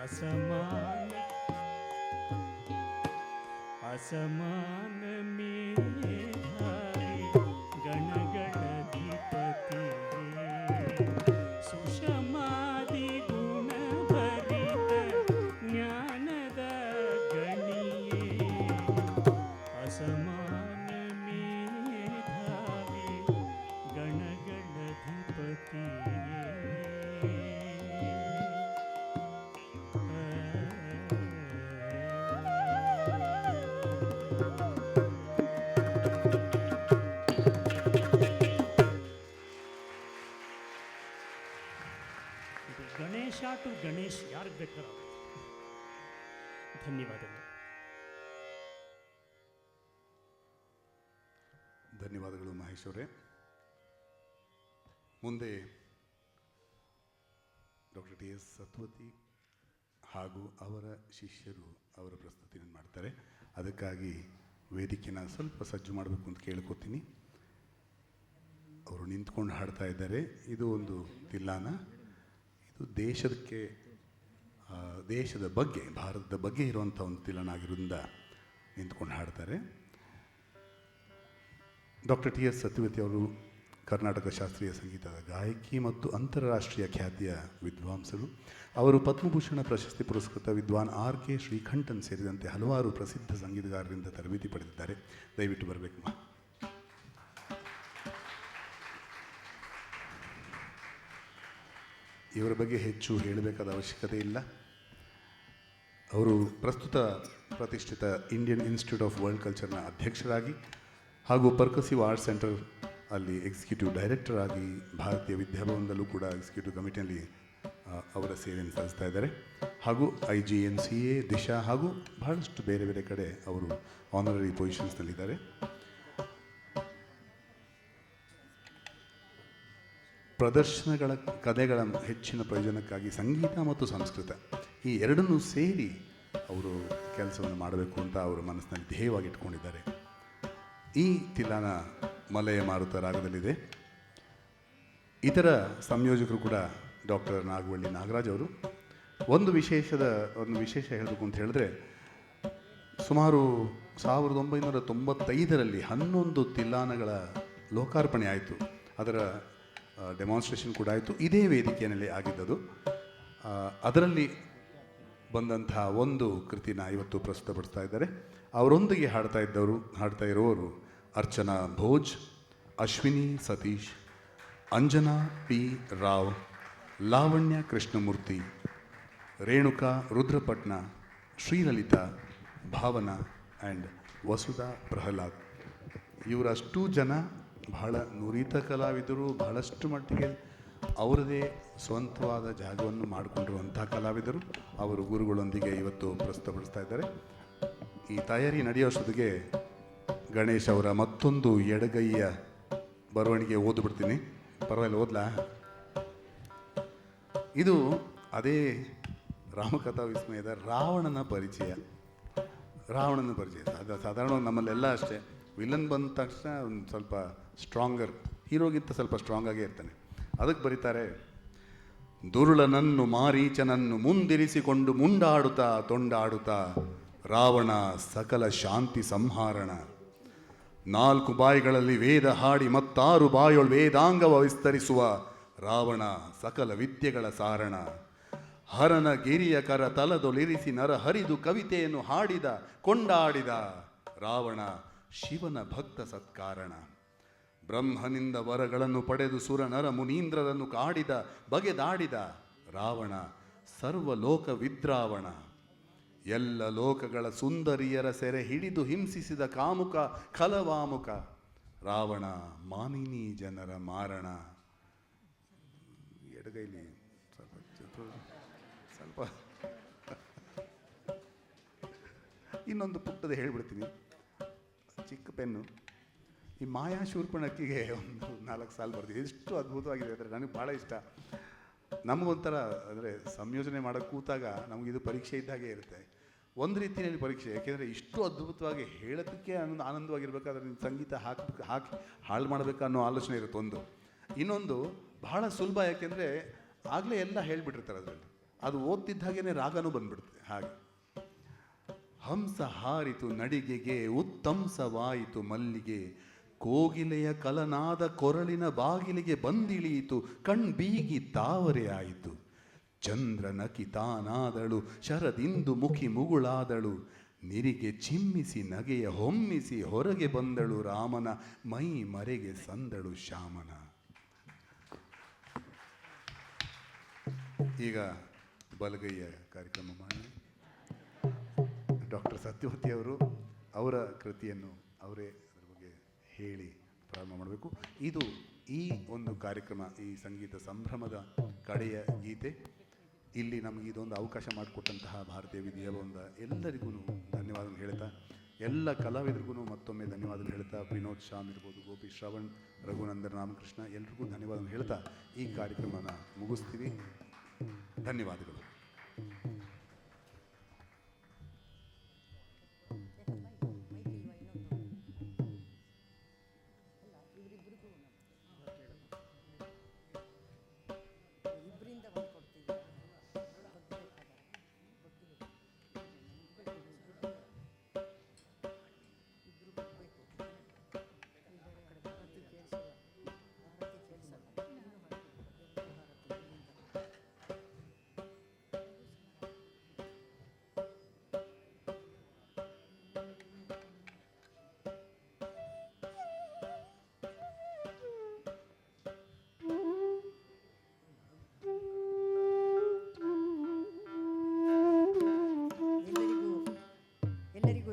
ಅಸಮಾನ ಅಸಮಾನ ಮೇಧಾವಿ ಗಣಗಳ ಧಿಪತಿಯೇ ಸುಷಮಾದಿ ಗುಣಭರಿತ ಜ್ಞಾನದ ಗಣಿಯೇ ಅಸಮಾನ ಮೇಧಾವಿ ಗಣಗಳ ಧಿಪತಿಯೇ ಇದು ಗಣೇಶ ಟು ಗಣೇಶ್ ಯಾರಿಗೆ ಬೇಕಾದ್ರೆ ಧನ್ಯವಾದಗಳು. ಧನ್ಯವಾದಗಳು ಮಹೇಶ್ ಅವರೇ. ಮುಂದೆ ಡಾಕ್ಟರ್ ಟಿ ಎಸ್ ಸತ್ವತಿ ಹಾಗೂ ಅವರ ಶಿಷ್ಯರು ಅವರ ಪ್ರಸ್ತುತಿಯನ್ನು ಮಾಡ್ತಾರೆ. ಅದಕ್ಕಾಗಿ ವೇದಿಕೆನ ಸ್ವಲ್ಪ ಸಜ್ಜು ಮಾಡಬೇಕು ಅಂತ ಕೇಳ್ಕೊತೀನಿ. ಅವರು ನಿಂತ್ಕೊಂಡು ಹಾಡ್ತಾ ಇದ್ದಾರೆ. ಇದು ಒಂದು ತಿಲ್ಲಾನ. ಇದು ದೇಶದ ಬಗ್ಗೆ, ಭಾರತದ ಬಗ್ಗೆ ಇರುವಂಥ ಒಂದು ತಿಲ್ಲಾನ ಆಗಿರೋದ್ರಿಂದ ನಿಂತ್ಕೊಂಡು ಹಾಡ್ತಾರೆ. ಡಾಕ್ಟರ್ ಟಿ ಎಸ್ ಸತ್ಯವತಿ ಅವರು ಕರ್ನಾಟಕ ಶಾಸ್ತ್ರೀಯ ಸಂಗೀತದ ಗಾಯಕಿ ಮತ್ತು ಅಂತಾರಾಷ್ಟ್ರೀಯ ಖ್ಯಾತಿಯ ವಿದ್ವಾಂಸರು. ಅವರು ಪದ್ಮಭೂಷಣ ಪ್ರಶಸ್ತಿ ಪುರಸ್ಕೃತ ವಿದ್ವಾನ್ ಆರ್ ಕೆ ಶ್ರೀಕಂಠನ್ ಸೇರಿದಂತೆ ಹಲವಾರು ಪ್ರಸಿದ್ಧ ಸಂಗೀತಗಾರರಿಂದ ತರಬೇತಿ ಪಡೆದಿದ್ದಾರೆ. ದಯವಿಟ್ಟು ಬರಬೇಕು. ಇವರ ಬಗ್ಗೆ ಹೆಚ್ಚು ಹೇಳಬೇಕಾದ ಅವಶ್ಯಕತೆ ಇಲ್ಲ. ಅವರು ಪ್ರಸ್ತುತ ಪ್ರತಿಷ್ಠಿತ ಇಂಡಿಯನ್ ಇನ್ಸ್ಟಿಟ್ಯೂಟ್ ಆಫ್ ವರ್ಲ್ಡ್ ಕಲ್ಚರ್ನ ಅಧ್ಯಕ್ಷರಾಗಿ ಹಾಗೂ ಪರ್ಕಸಿವ್ ಆರ್ಟ್ಸ್ ಸೆಂಟರ್ ಅಲ್ಲಿ ಎಕ್ಸಿಕ್ಯೂಟಿವ್ ಡೈರೆಕ್ಟರ್ ಆಗಿ ಭಾರತೀಯ ವಿದ್ಯಾಭವನದಲ್ಲೂ ಕೂಡ ಎಕ್ಸಿಕ್ಯೂಟಿವ್ ಕಮಿಟಿಯಲ್ಲಿ ಅವರ ಸೇವೆಯನ್ನು ಸಲ್ಲಿಸ್ತಾ ಇದ್ದಾರೆ. ಹಾಗೂ IGNCA, ದಿಶಾ ಹಾಗೂ ಬಹಳಷ್ಟು ಬೇರೆ ಬೇರೆ ಕಡೆ ಅವರು ಆನರರಿ ಪೊಸಿಷನ್ಸ್ನಲ್ಲಿದ್ದಾರೆ. ಪ್ರದರ್ಶನಗಳ ಕಲೆಗಳ ಹೆಚ್ಚಿನ ಪ್ರಯೋಜನಕ್ಕಾಗಿ ಸಂಗೀತ ಮತ್ತು ಸಂಸ್ಕೃತ ಈ ಎರಡನ್ನೂ ಸೇರಿ ಅವರು ಕೆಲಸವನ್ನು ಮಾಡಬೇಕು ಅಂತ ಅವರ ಮನಸ್ಸಿನಲ್ಲಿ ಧ್ಯೇಯವಾಗಿ ಇಟ್ಕೊಂಡಿದ್ದಾರೆ. ಈ ತಿಲ್ಲಾನ ಮಲಯ ಮಾರುತ ರಾಗದಲ್ಲಿದೆ. ಇತರ ಸಂಯೋಜಕರು ಕೂಡ ಡಾಕ್ಟರ್ ನಾಗವಳ್ಳಿ ನಾಗರಾಜ್ ಅವರು. ಒಂದು ವಿಶೇಷ ಹೇಳಬೇಕು ಅಂತ ಹೇಳಿದ್ರೆ, ಸುಮಾರು 1995ರಲ್ಲಿ 11 ತಿಲ್ಲಾನಗಳ ಲೋಕಾರ್ಪಣೆ ಆಯಿತು. ಅದರ ಡೆಮಾನ್ಸ್ಟ್ರೇಷನ್ ಕೂಡ ಆಯಿತು. ಇದೇ ವೇದಿಕೆಯಲ್ಲಿ ಆಗಿದ್ದದು. ಅದರಲ್ಲಿ ಬಂದಂತಹ ಒಂದು ಕೃತಿನ ಇವತ್ತು ಪ್ರಸ್ತುತಪಡಿಸ್ತಾ ಇದ್ದಾರೆ. ಅವರೊಂದಿಗೆ ಹಾಡ್ತಾ ಇರೋರು ಅರ್ಚನಾ ಭೋಜ್, ಅಶ್ವಿನಿ ಸತೀಶ್, ಅಂಜನಾ ಪಿ ರಾವ್, ಲಾವಣ್ಯ ಕೃಷ್ಣಮೂರ್ತಿ, ರೇಣುಕಾ ರುದ್ರಪಟ್ನ, ಶ್ರೀಲಲಿತಾ, ಭಾವನಾ ಆ್ಯಂಡ್ ವಸುಧಾ ಪ್ರಹ್ಲಾದ್. ಇವರಷ್ಟು ಜನ ಬಹಳ ನುರಿತ ಕಲಾವಿದರು, ಬಹಳಷ್ಟು ಮಟ್ಟಿಗೆ ಅವರದೇ ಸ್ವಂತವಾದ ಜಾಗವನ್ನು ಮಾಡಿಕೊಂಡಿರುವಂಥ ಕಲಾವಿದರು. ಅವರು ಗುರುಗಳೊಂದಿಗೆ ಇವತ್ತು ಪ್ರಸ್ತುತಪಡಿಸ್ತಾ ಇದ್ದಾರೆ. ಈ ತಯಾರಿ ನಡೆಯೋಷ್ಟೊತ್ತಿಗೆ ಗಣೇಶ್ ಅವರ ಮತ್ತೊಂದು ಎಡಗೈಯ ಬರವಣಿಗೆ ಓದ್ಬಿಡ್ತೀನಿ. ಪರವಾಗಿಲ್ಲ, ಓದ್ಲಾ? ಇದು ಅದೇ ರಾಮಕಥಾ ವಿಸ್ಮಯದ ರಾವಣನ ಪರಿಚಯ. ಸಾಧಾರಣವಾಗಿ ನಮ್ಮಲ್ಲೆಲ್ಲ ಅಷ್ಟೇ ವಿಲನ್ ಬಂದ ತಕ್ಷಣ ಒಂದು ಸ್ವಲ್ಪ ಸ್ಟ್ರಾಂಗರ್, ಹೀರೋಗಿಂತ ಸ್ವಲ್ಪ ಸ್ಟ್ರಾಂಗಾಗೇ ಇರ್ತಾನೆ. ಅದಕ್ಕೆ ಬರೀತಾರೆ, ದುರುಳನನ್ನು ಮಾರೀಚನನ್ನು ಮುಂದಿರಿಸಿಕೊಂಡು ಮುಂಡಾಡುತ್ತಾ ತೊಂಡಾಡುತ್ತಾ ರಾವಣ ಸಕಲ ಶಾಂತಿ ಸಂಹಾರಣ. 4 ಬಾಯಿಗಳಲ್ಲಿ ವೇದ ಹಾಡಿ 6 ಬಾಯೊಳ್ ವೇದಾಂಗವ ವಿಸ್ತರಿಸುವ ರಾವಣ ಸಕಲ ವಿದ್ಯೆಗಳ ಸಾರಣ. ಹರನ ಗಿರಿಯ ಕರ ತಲದೊಲಿರಿಸಿ ನರ ಹರಿದು ಕವಿತೆಯನ್ನು ಹಾಡಿದ ಕೊಂಡಾಡಿದ ರಾವಣ ಶಿವನ ಭಕ್ತ ಸತ್ಕಾರಣ. ಬ್ರಹ್ಮನಿಂದ ವರಗಳನ್ನು ಪಡೆದು ಸುರ ನರ ಮುನೀಂದ್ರರನ್ನು ಕಾಡಿದ ಬಗೆದಾಡಿದ ರಾವಣ ಸರ್ವಲೋಕ ವಿದ್ರಾವಣ. ಎಲ್ಲ ಲೋಕಗಳ ಸುಂದರಿಯರ ಸೆರೆ ಹಿಡಿದು ಹಿಂಸಿಸಿದ ಕಾಮುಕ ಖಲವಾಮುಕ ರಾವಣ ಮಾನಿನಿ ಜನರ ಮಾರಣ. ಎಡಗೈಲಿ ಸ್ವಲ್ಪ ಇನ್ನೊಂದು ಪುಟ್ಟದ ಹೇಳ್ಬಿಡ್ತೀನಿ, ಚಿಕ್ಕ ಪೆನ್ನು. ಈ ಮಾಯಾ ಶೂರ್ಪಣಕ್ಕಿಗೆ ಒಂದು 4 ಸಾಲು ಬರ್ತೀವಿ. ಎಷ್ಟು ಅದ್ಭುತವಾಗಿದೆ ಅಂದರೆ ನನಗೆ ಭಾಳ ಇಷ್ಟ. ನಮಗೊಂಥರ ಅಂದರೆ ಸಂಯೋಜನೆ ಮಾಡೋಕ್ಕೆ ಕೂತಾಗ ನಮಗಿದು ಪರೀಕ್ಷೆ ಇದ್ದಾಗೆ ಇರುತ್ತೆ, ಒಂದು ರೀತಿಯಲ್ಲಿ ಪರೀಕ್ಷೆ. ಯಾಕೆಂದರೆ ಇಷ್ಟು ಅದ್ಭುತವಾಗಿ ಹೇಳೋದಕ್ಕೆ ಆನಂದವಾಗಿರ್ಬೇಕಾದ್ರೆ ನಿಮ್ಮ ಸಂಗೀತ ಹಾಕಿ ಹಾಳು ಮಾಡಬೇಕು ಅನ್ನೋ ಆಲೋಚನೆ ಇರುತ್ತೆ ಒಂದು. ಇನ್ನೊಂದು ಬಹಳ ಸುಲಭ, ಯಾಕೆಂದರೆ ಆಗಲೇ ಎಲ್ಲ ಹೇಳಿಬಿಟ್ಟಿರ್ತಾರೆ ಅದರಲ್ಲಿ. ಅದು ಓದ್ತಿದ್ದ ಹಾಗೇ ರಾಗನೂ ಬಂದ್ಬಿಡುತ್ತೆ. ಹಾಗೆ ಹಂಸ ಹಾರಿತು ನಡಿಗೆಗೆ ಉತ್ತಂಸವಾಯಿತು ಮಲ್ಲಿಗೆ, ಕೋಗಿಲೆಯ ಕಲನಾದ ಕೊರಳಿನ ಬಾಗಿಲಿಗೆ ಬಂದಿಳಿಯಿತು ಕಣ್ಬೀಗಿ ತಾವರೆ ಆಯಿತು. ಚಂದ್ರನ ಕಿತಾನಾದಳು ಶರದಿಂದು ಮುಖಿ ಮುಗುಳಾದಳು, ನಿರಿಗೆ ಚಿಮ್ಮಿಸಿ ನಗೆಯ ಹೊಮ್ಮಿಸಿ ಹೊರಗೆ ಬಂದಳು ರಾಮನ ಮೈ ಮರೆಗೆ ಸಂದಳು ಶ್ಯಾಮನ. ಈಗ ಬಲಗೈಯ ಕಾರ್ಯಕ್ರಮ ಮಾಡಿ ಡಾಕ್ಟರ್ ಸತ್ಯವತಿ ಅವರು ಅವರ ಕೃತಿಯನ್ನು ಅವರೇ ಅದರ ಬಗ್ಗೆ ಹೇಳಿ ಪ್ರಾರಂಭ ಮಾಡಬೇಕು. ಇದು ಈ ಒಂದು ಕಾರ್ಯಕ್ರಮ, ಈ ಸಂಗೀತ ಸಂಭ್ರಮದ ಕಡೆಯ ಗೀತೆ. ಇಲ್ಲಿ ನಮಗೆ ಇದೊಂದು ಅವಕಾಶ ಮಾಡಿಕೊಟ್ಟಂತಹ ಭಾರತೀಯ ವಿದ್ಯಾಭವನದ ಎಲ್ಲರಿಗೂ ಧನ್ಯವಾದ ಹೇಳ್ತಾ, ಎಲ್ಲ ಕಲಾವಿದರಿಗೂ ಮತ್ತೊಮ್ಮೆ ಧನ್ಯವಾದ ಹೇಳ್ತಾ, ವಿನೋದ್ ಶ್ಯಾಮ್ ಇರ್ಬೋದು, ಗೋಪಿ ಶ್ರವಣ್, ರಘುನಂದನ್ ರಾಮಕೃಷ್ಣ, ಎಲ್ರಿಗೂ ಧನ್ಯವಾದ ಹೇಳ್ತಾ ಈ ಕಾರ್ಯಕ್ರಮನ ಮುಗಿಸ್ತೀವಿ. ಧನ್ಯವಾದಗಳು.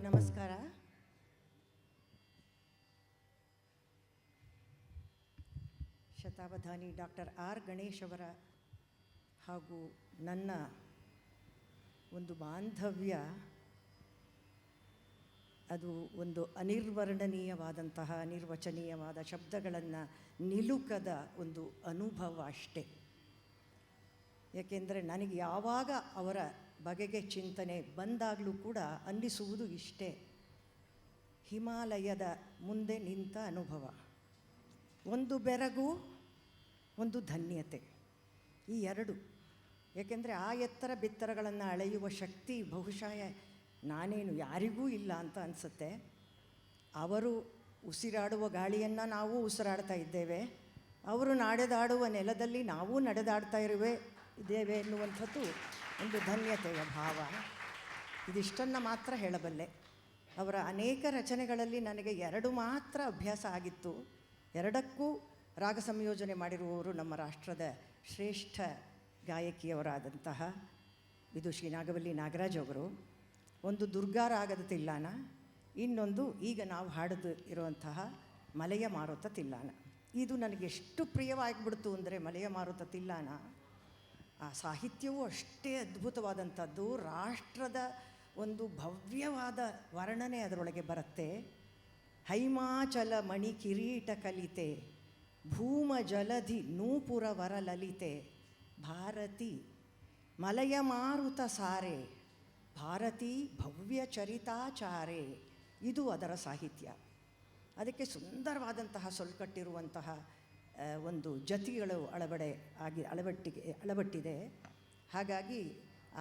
ನಮಸ್ಕಾರ. ಶತಾವಧಾನಿ ಡಾಕ್ಟರ್ ಆರ್ ಗಣೇಶ್ ಅವರ ಹಾಗೂ ನನ್ನ ಒಂದು ಬಾಂಧವ್ಯ ಅದು ಒಂದು ಅನಿರ್ವರ್ಣನೀಯವಾದಂತಹ ಅನಿರ್ವಚನೀಯವಾದ ಶಬ್ದಗಳನ್ನು ನಿಲುಕದ ಒಂದು ಅನುಭವ ಅಷ್ಟೇ. ಏಕೆಂದರೆ ನನಗೆ ಯಾವಾಗ ಅವರ ಬಗೆಗೆ ಚಿಂತನೆ ಬಂದಾಗಲೂ ಕೂಡ ಅನ್ನಿಸುವುದು ಇಷ್ಟೇ, ಹಿಮಾಲಯದ ಮುಂದೆ ನಿಂತ ಅನುಭವ, ಒಂದು ಬೆರಗು, ಒಂದು ಧನ್ಯತೆ, ಈ ಎರಡು. ಏಕೆಂದರೆ ಆ ಎತ್ತರ ಬಿತ್ತರಗಳನ್ನು ಅಳೆಯುವ ಶಕ್ತಿ ಬಹುಶಃ ನಾನೇನು ಯಾರಿಗೂ ಇಲ್ಲ ಅಂತ ಅನಿಸುತ್ತೆ. ಅವರು ಉಸಿರಾಡುವ ಗಾಳಿಯನ್ನು ನಾವು ಉಸಿರಾಡ್ತಾ ಇದ್ದೇವೆ, ಅವರು ನಡೆದಾಡುವ ನೆಲದಲ್ಲಿ ನಾವು ನಡೆದಾಡ್ತಾ ಇದ್ದೇವೆ ಎನ್ನುವಂಥದ್ದು ಒಂದು ಧನ್ಯತೆಯ ಭಾವ. ಇದಿಷ್ಟನ್ನು ಮಾತ್ರ ಹೇಳಬಲ್ಲೆ. ಅವರ ಅನೇಕ ರಚನೆಗಳಲ್ಲಿ ನನಗೆ 2 ಮಾತ್ರ ಅಭ್ಯಾಸ ಆಗಿತ್ತು. 2ಕ್ಕೂ ರಾಗ ಸಂಯೋಜನೆ ಮಾಡಿರುವವರು ನಮ್ಮ ರಾಷ್ಟ್ರದ ಶ್ರೇಷ್ಠ ಗಾಯಕಿಯವರಾದಂತಹ ವಿದುಷಿ ನಾಗವಲ್ಲಿ ನಾಗರಾಜ್ ಅವರು. ಒಂದು ದುರ್ಗಾ ರಾಗದ ತಿಲ್ಲಾನ, ಇನ್ನೊಂದು ಈಗ ನಾವು ಹಾಡದು ಇರುವಂತಹ ಮಲೆಯ ಮಾರುತ ತಿಲ್ಲಾನ. ಇದು ನನಗೆ ಎಷ್ಟು ಪ್ರಿಯವಾಗಿಬಿಡ್ತು ಅಂದರೆ, ಮಲೆಯ ಮಾರುತ ತಿಲ್ಲಾನ ಆ ಸಾಹಿತ್ಯವೂ ಅಷ್ಟೇ ಅದ್ಭುತವಾದಂಥದ್ದು. ರಾಷ್ಟ್ರದ ಒಂದು ಭವ್ಯವಾದ ವರ್ಣನೆ ಅದರೊಳಗೆ ಬರುತ್ತೆ. ಹೈಮಾಚಲ ಮಣಿ ಕಿರೀಟ ಕಲಿತೆ, ಭೂಮ ಜಲಧಿ ನೂಪುರ ವರ ಲಲಿತೆ, ಭಾರತಿ ಮಲಯ ಮಾರುತ ಸಾರೆ, ಭಾರತಿ ಭವ್ಯ ಚರಿತಾಚಾರೆ. ಇದು ಅದರ ಸಾಹಿತ್ಯ. ಅದಕ್ಕೆ ಸುಂದರವಾದಂತಹ ಸೊಲ್ಕಟ್ಟಿರುವಂತಹ ಒಂದು ಜತಿಗಳು ಅಳವಟ್ಟಿದೆ. ಹಾಗಾಗಿ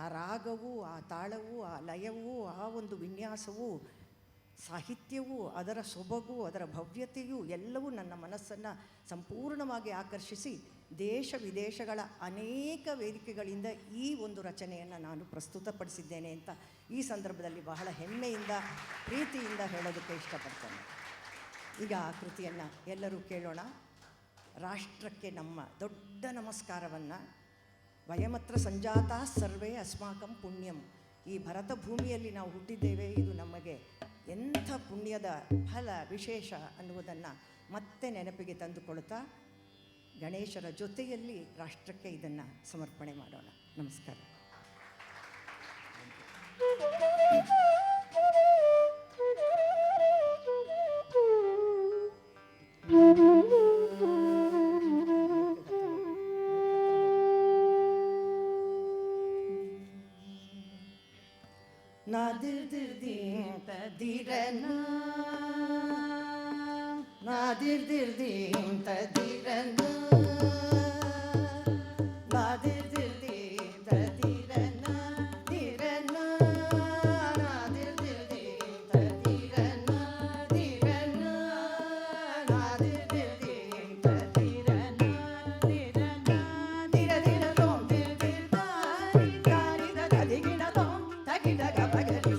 ಆ ರಾಗವು, ಆ ತಾಳವು, ಆ ಲಯವು, ಆ ಒಂದು ವಿನ್ಯಾಸವು, ಸಾಹಿತ್ಯವು, ಅದರ ಸೊಬಗು, ಅದರ ಭವ್ಯತೆಯು ಎಲ್ಲವೂ ನನ್ನ ಮನಸ್ಸನ್ನು ಸಂಪೂರ್ಣವಾಗಿ ಆಕರ್ಷಿಸಿ ದೇಶ ವಿದೇಶಗಳ ಅನೇಕ ವೇದಿಕೆಗಳಿಂದ ಈ ಒಂದು ರಚನೆಯನ್ನು ನಾನು ಪ್ರಸ್ತುತಪಡಿಸಿದ್ದೇನೆ ಅಂತ ಈ ಸಂದರ್ಭದಲ್ಲಿ ಬಹಳ ಹೆಮ್ಮೆಯಿಂದ, ಪ್ರೀತಿಯಿಂದ ಹೇಳೋದಕ್ಕೆ ಇಷ್ಟಪಡ್ತೇನೆ. ಈಗ ಆ ಕೃತಿಯನ್ನು ಎಲ್ಲರೂ ಕೇಳೋಣ. ರಾಷ್ಟ್ರಕ್ಕೆ ನಮ್ಮ ದೊಡ್ಡ ನಮಸ್ಕಾರವನ್ನು. ವಯಮತ್ರ ಸಂಜಾತಾ ಸರ್ವೇ ಅಸ್ಮಾಕಂ ಪುಣ್ಯಂ. ಈ ಭರತ ಭೂಮಿಯಲ್ಲಿ ನಾವು ಹುಟ್ಟಿದ್ದೇವೆ, ಇದು ನಮಗೆ ಎಂಥ ಪುಣ್ಯದ ಫಲ ವಿಶೇಷ ಅನ್ನುವುದನ್ನು ಮತ್ತೆ ನೆನಪಿಗೆ ತಂದುಕೊಳ್ತಾ ಗಣೇಶರ ಜೊತೆಯಲ್ಲಿ ರಾಷ್ಟ್ರಕ್ಕೆ ಇದನ್ನು ಸಮರ್ಪಣೆ ಮಾಡೋಣ. ನಮಸ್ಕಾರ. ನಾದಿರ್ದಿರ್ದೀಂತ ದಿರನ ನಾದಿರ್ದಿರ್ದೀಂತ ದಿರನ ನಾದಿರ್ದಿರ್ದೀಂತ ದಿರನ ದಿರನ ನಾದಿರ್ದಿರ್ದೀಂತ ದಿರನ ದಿರನ ನಾದಿರ್ದಿರ್ದೀಂತ ದಿರನ ದಿರನ ದಿರ ದಿರ ತೋಂ ದಿರ ದಿರ ದಾರಿದ ಗದಿಗಿನ ತೋಂ ತಗಿದ ಗಬಗರಿ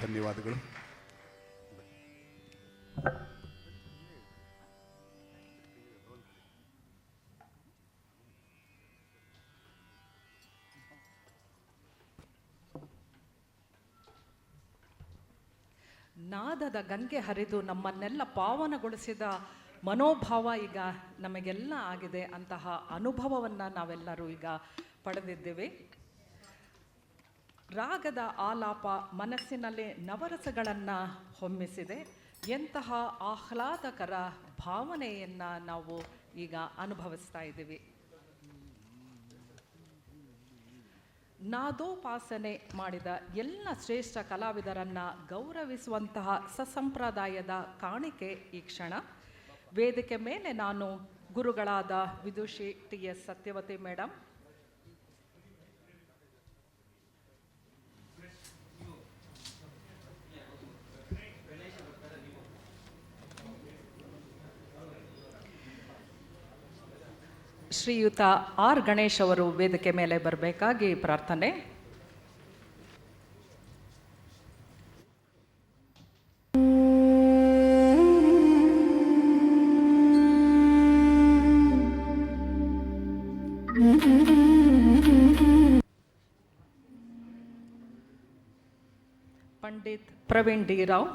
ಧನ್ಯವಾದಗಳು. ನಾದದ ಗಂಗೆ ಹರಿದು ನಮ್ಮನ್ನೆಲ್ಲ ಪಾವನಗೊಳಿಸಿದ ಮನೋಭಾವ ಈಗ ನಮಗೆಲ್ಲ ಆಗಿದೆ. ಅಂತಹ ಅನುಭವವನ್ನು ನಾವೆಲ್ಲರೂ ಈಗ ಪಡೆದಿದ್ದೇವೆ. ರಾಗದ ಆಲಾಪ ಮನಸ್ಸಿನಲ್ಲಿ ನವರಸಗಳನ್ನು ಹೊಮ್ಮಿಸಿದೆ. ಎಂತಹ ಆಹ್ಲಾದಕರ ಭಾವನೆಯನ್ನು ನಾವು ಈಗ ಅನುಭವಿಸ್ತಾ ಇದ್ದೀವಿ. ನಾದೋಪಾಸನೆ ಮಾಡಿದ ಎಲ್ಲ ಶ್ರೇಷ್ಠ ಕಲಾವಿದರನ್ನು ಗೌರವಿಸುವಂತಹ ಸಸಂಪ್ರದಾಯದ ಕಾಣಿಕೆ ಈ ಕ್ಷಣ. ವೇದಿಕೆ ಮೇಲೆ ನಾನು ಗುರುಗಳಾದ ವಿದುಷಿ TS ಸತ್ಯವತಿ ಮೇಡಮ್, ಶ್ರೀಯುತ R ಗಣೇಶ್ ಅವರು ವೇದಿಕೆ ಮೇಲೆ ಬರಬೇಕಾಗಿ ಪ್ರಾರ್ಥನೆ. ಪಂಡಿತ್ ಪ್ರವೀಣ್ ಡಿ ರಾವ್,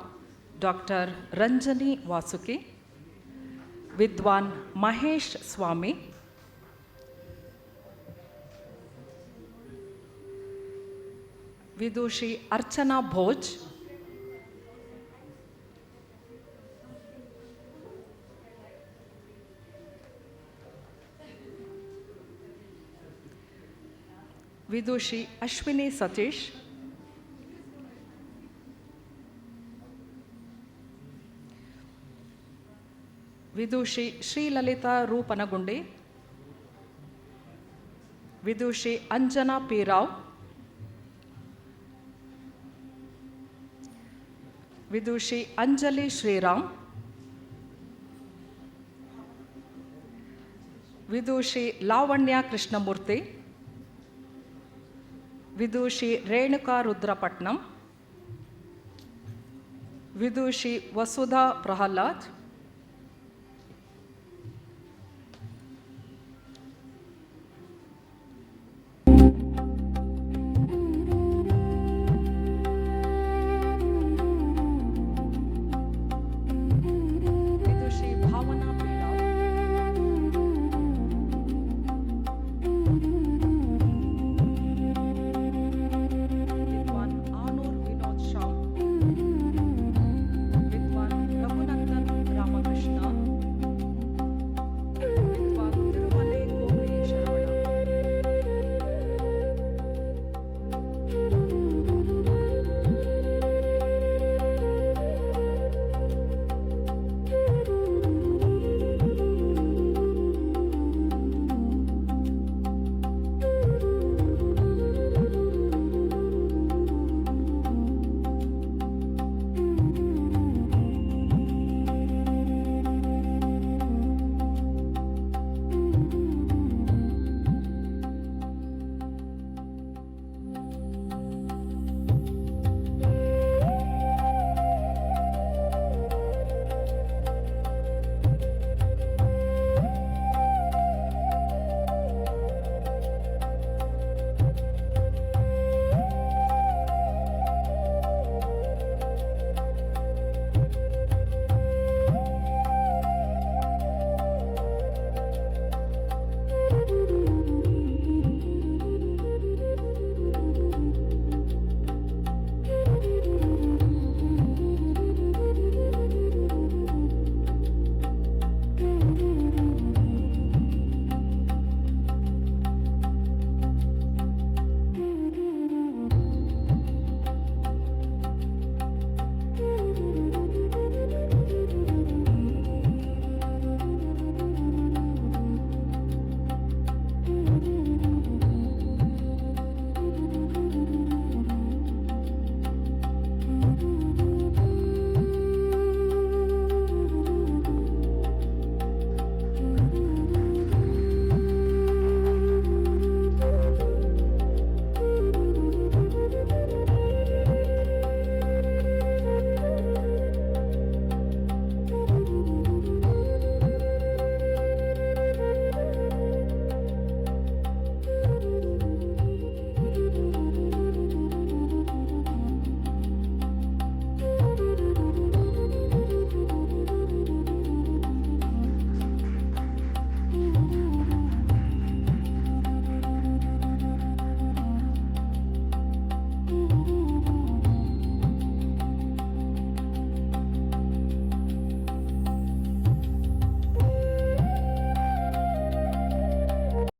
ಡಾಕ್ಟರ್ ರಂಜನಿ ವಾಸುಕಿ, ವಿದ್ವಾನ್ ಮಹೇಶ್ ಸ್ವಾಮಿ, ವಿದುಷಿ ಅರ್ಚನಾ ಭೋಜ್, ವಿದುಷಿ ಅಶ್ವಿನಿ ಸತೀಶ್, ವಿದುಷಿ ಶ್ರೀಲಲಿತಾ ರೂಪನಗುಂಡಿ, ವಿದುಷಿ ಅಂಜನಾ ಪಿ ರಾವ್, ವಿದುಷಿ ಅಂಜಲಿ ಶ್ರೀರಾಮ್, ವಿದುಷಿ ಲಾವಣ್ಯ ಕೃಷ್ಣಮೂರ್ತಿ, ವಿದುಷಿ ರೇಣುಕಾ ರುದ್ರಪಟ್ನಂ, ವಿದುಷಿ ವಸುಧಾ ಪ್ರಹ್ಲಾದ್,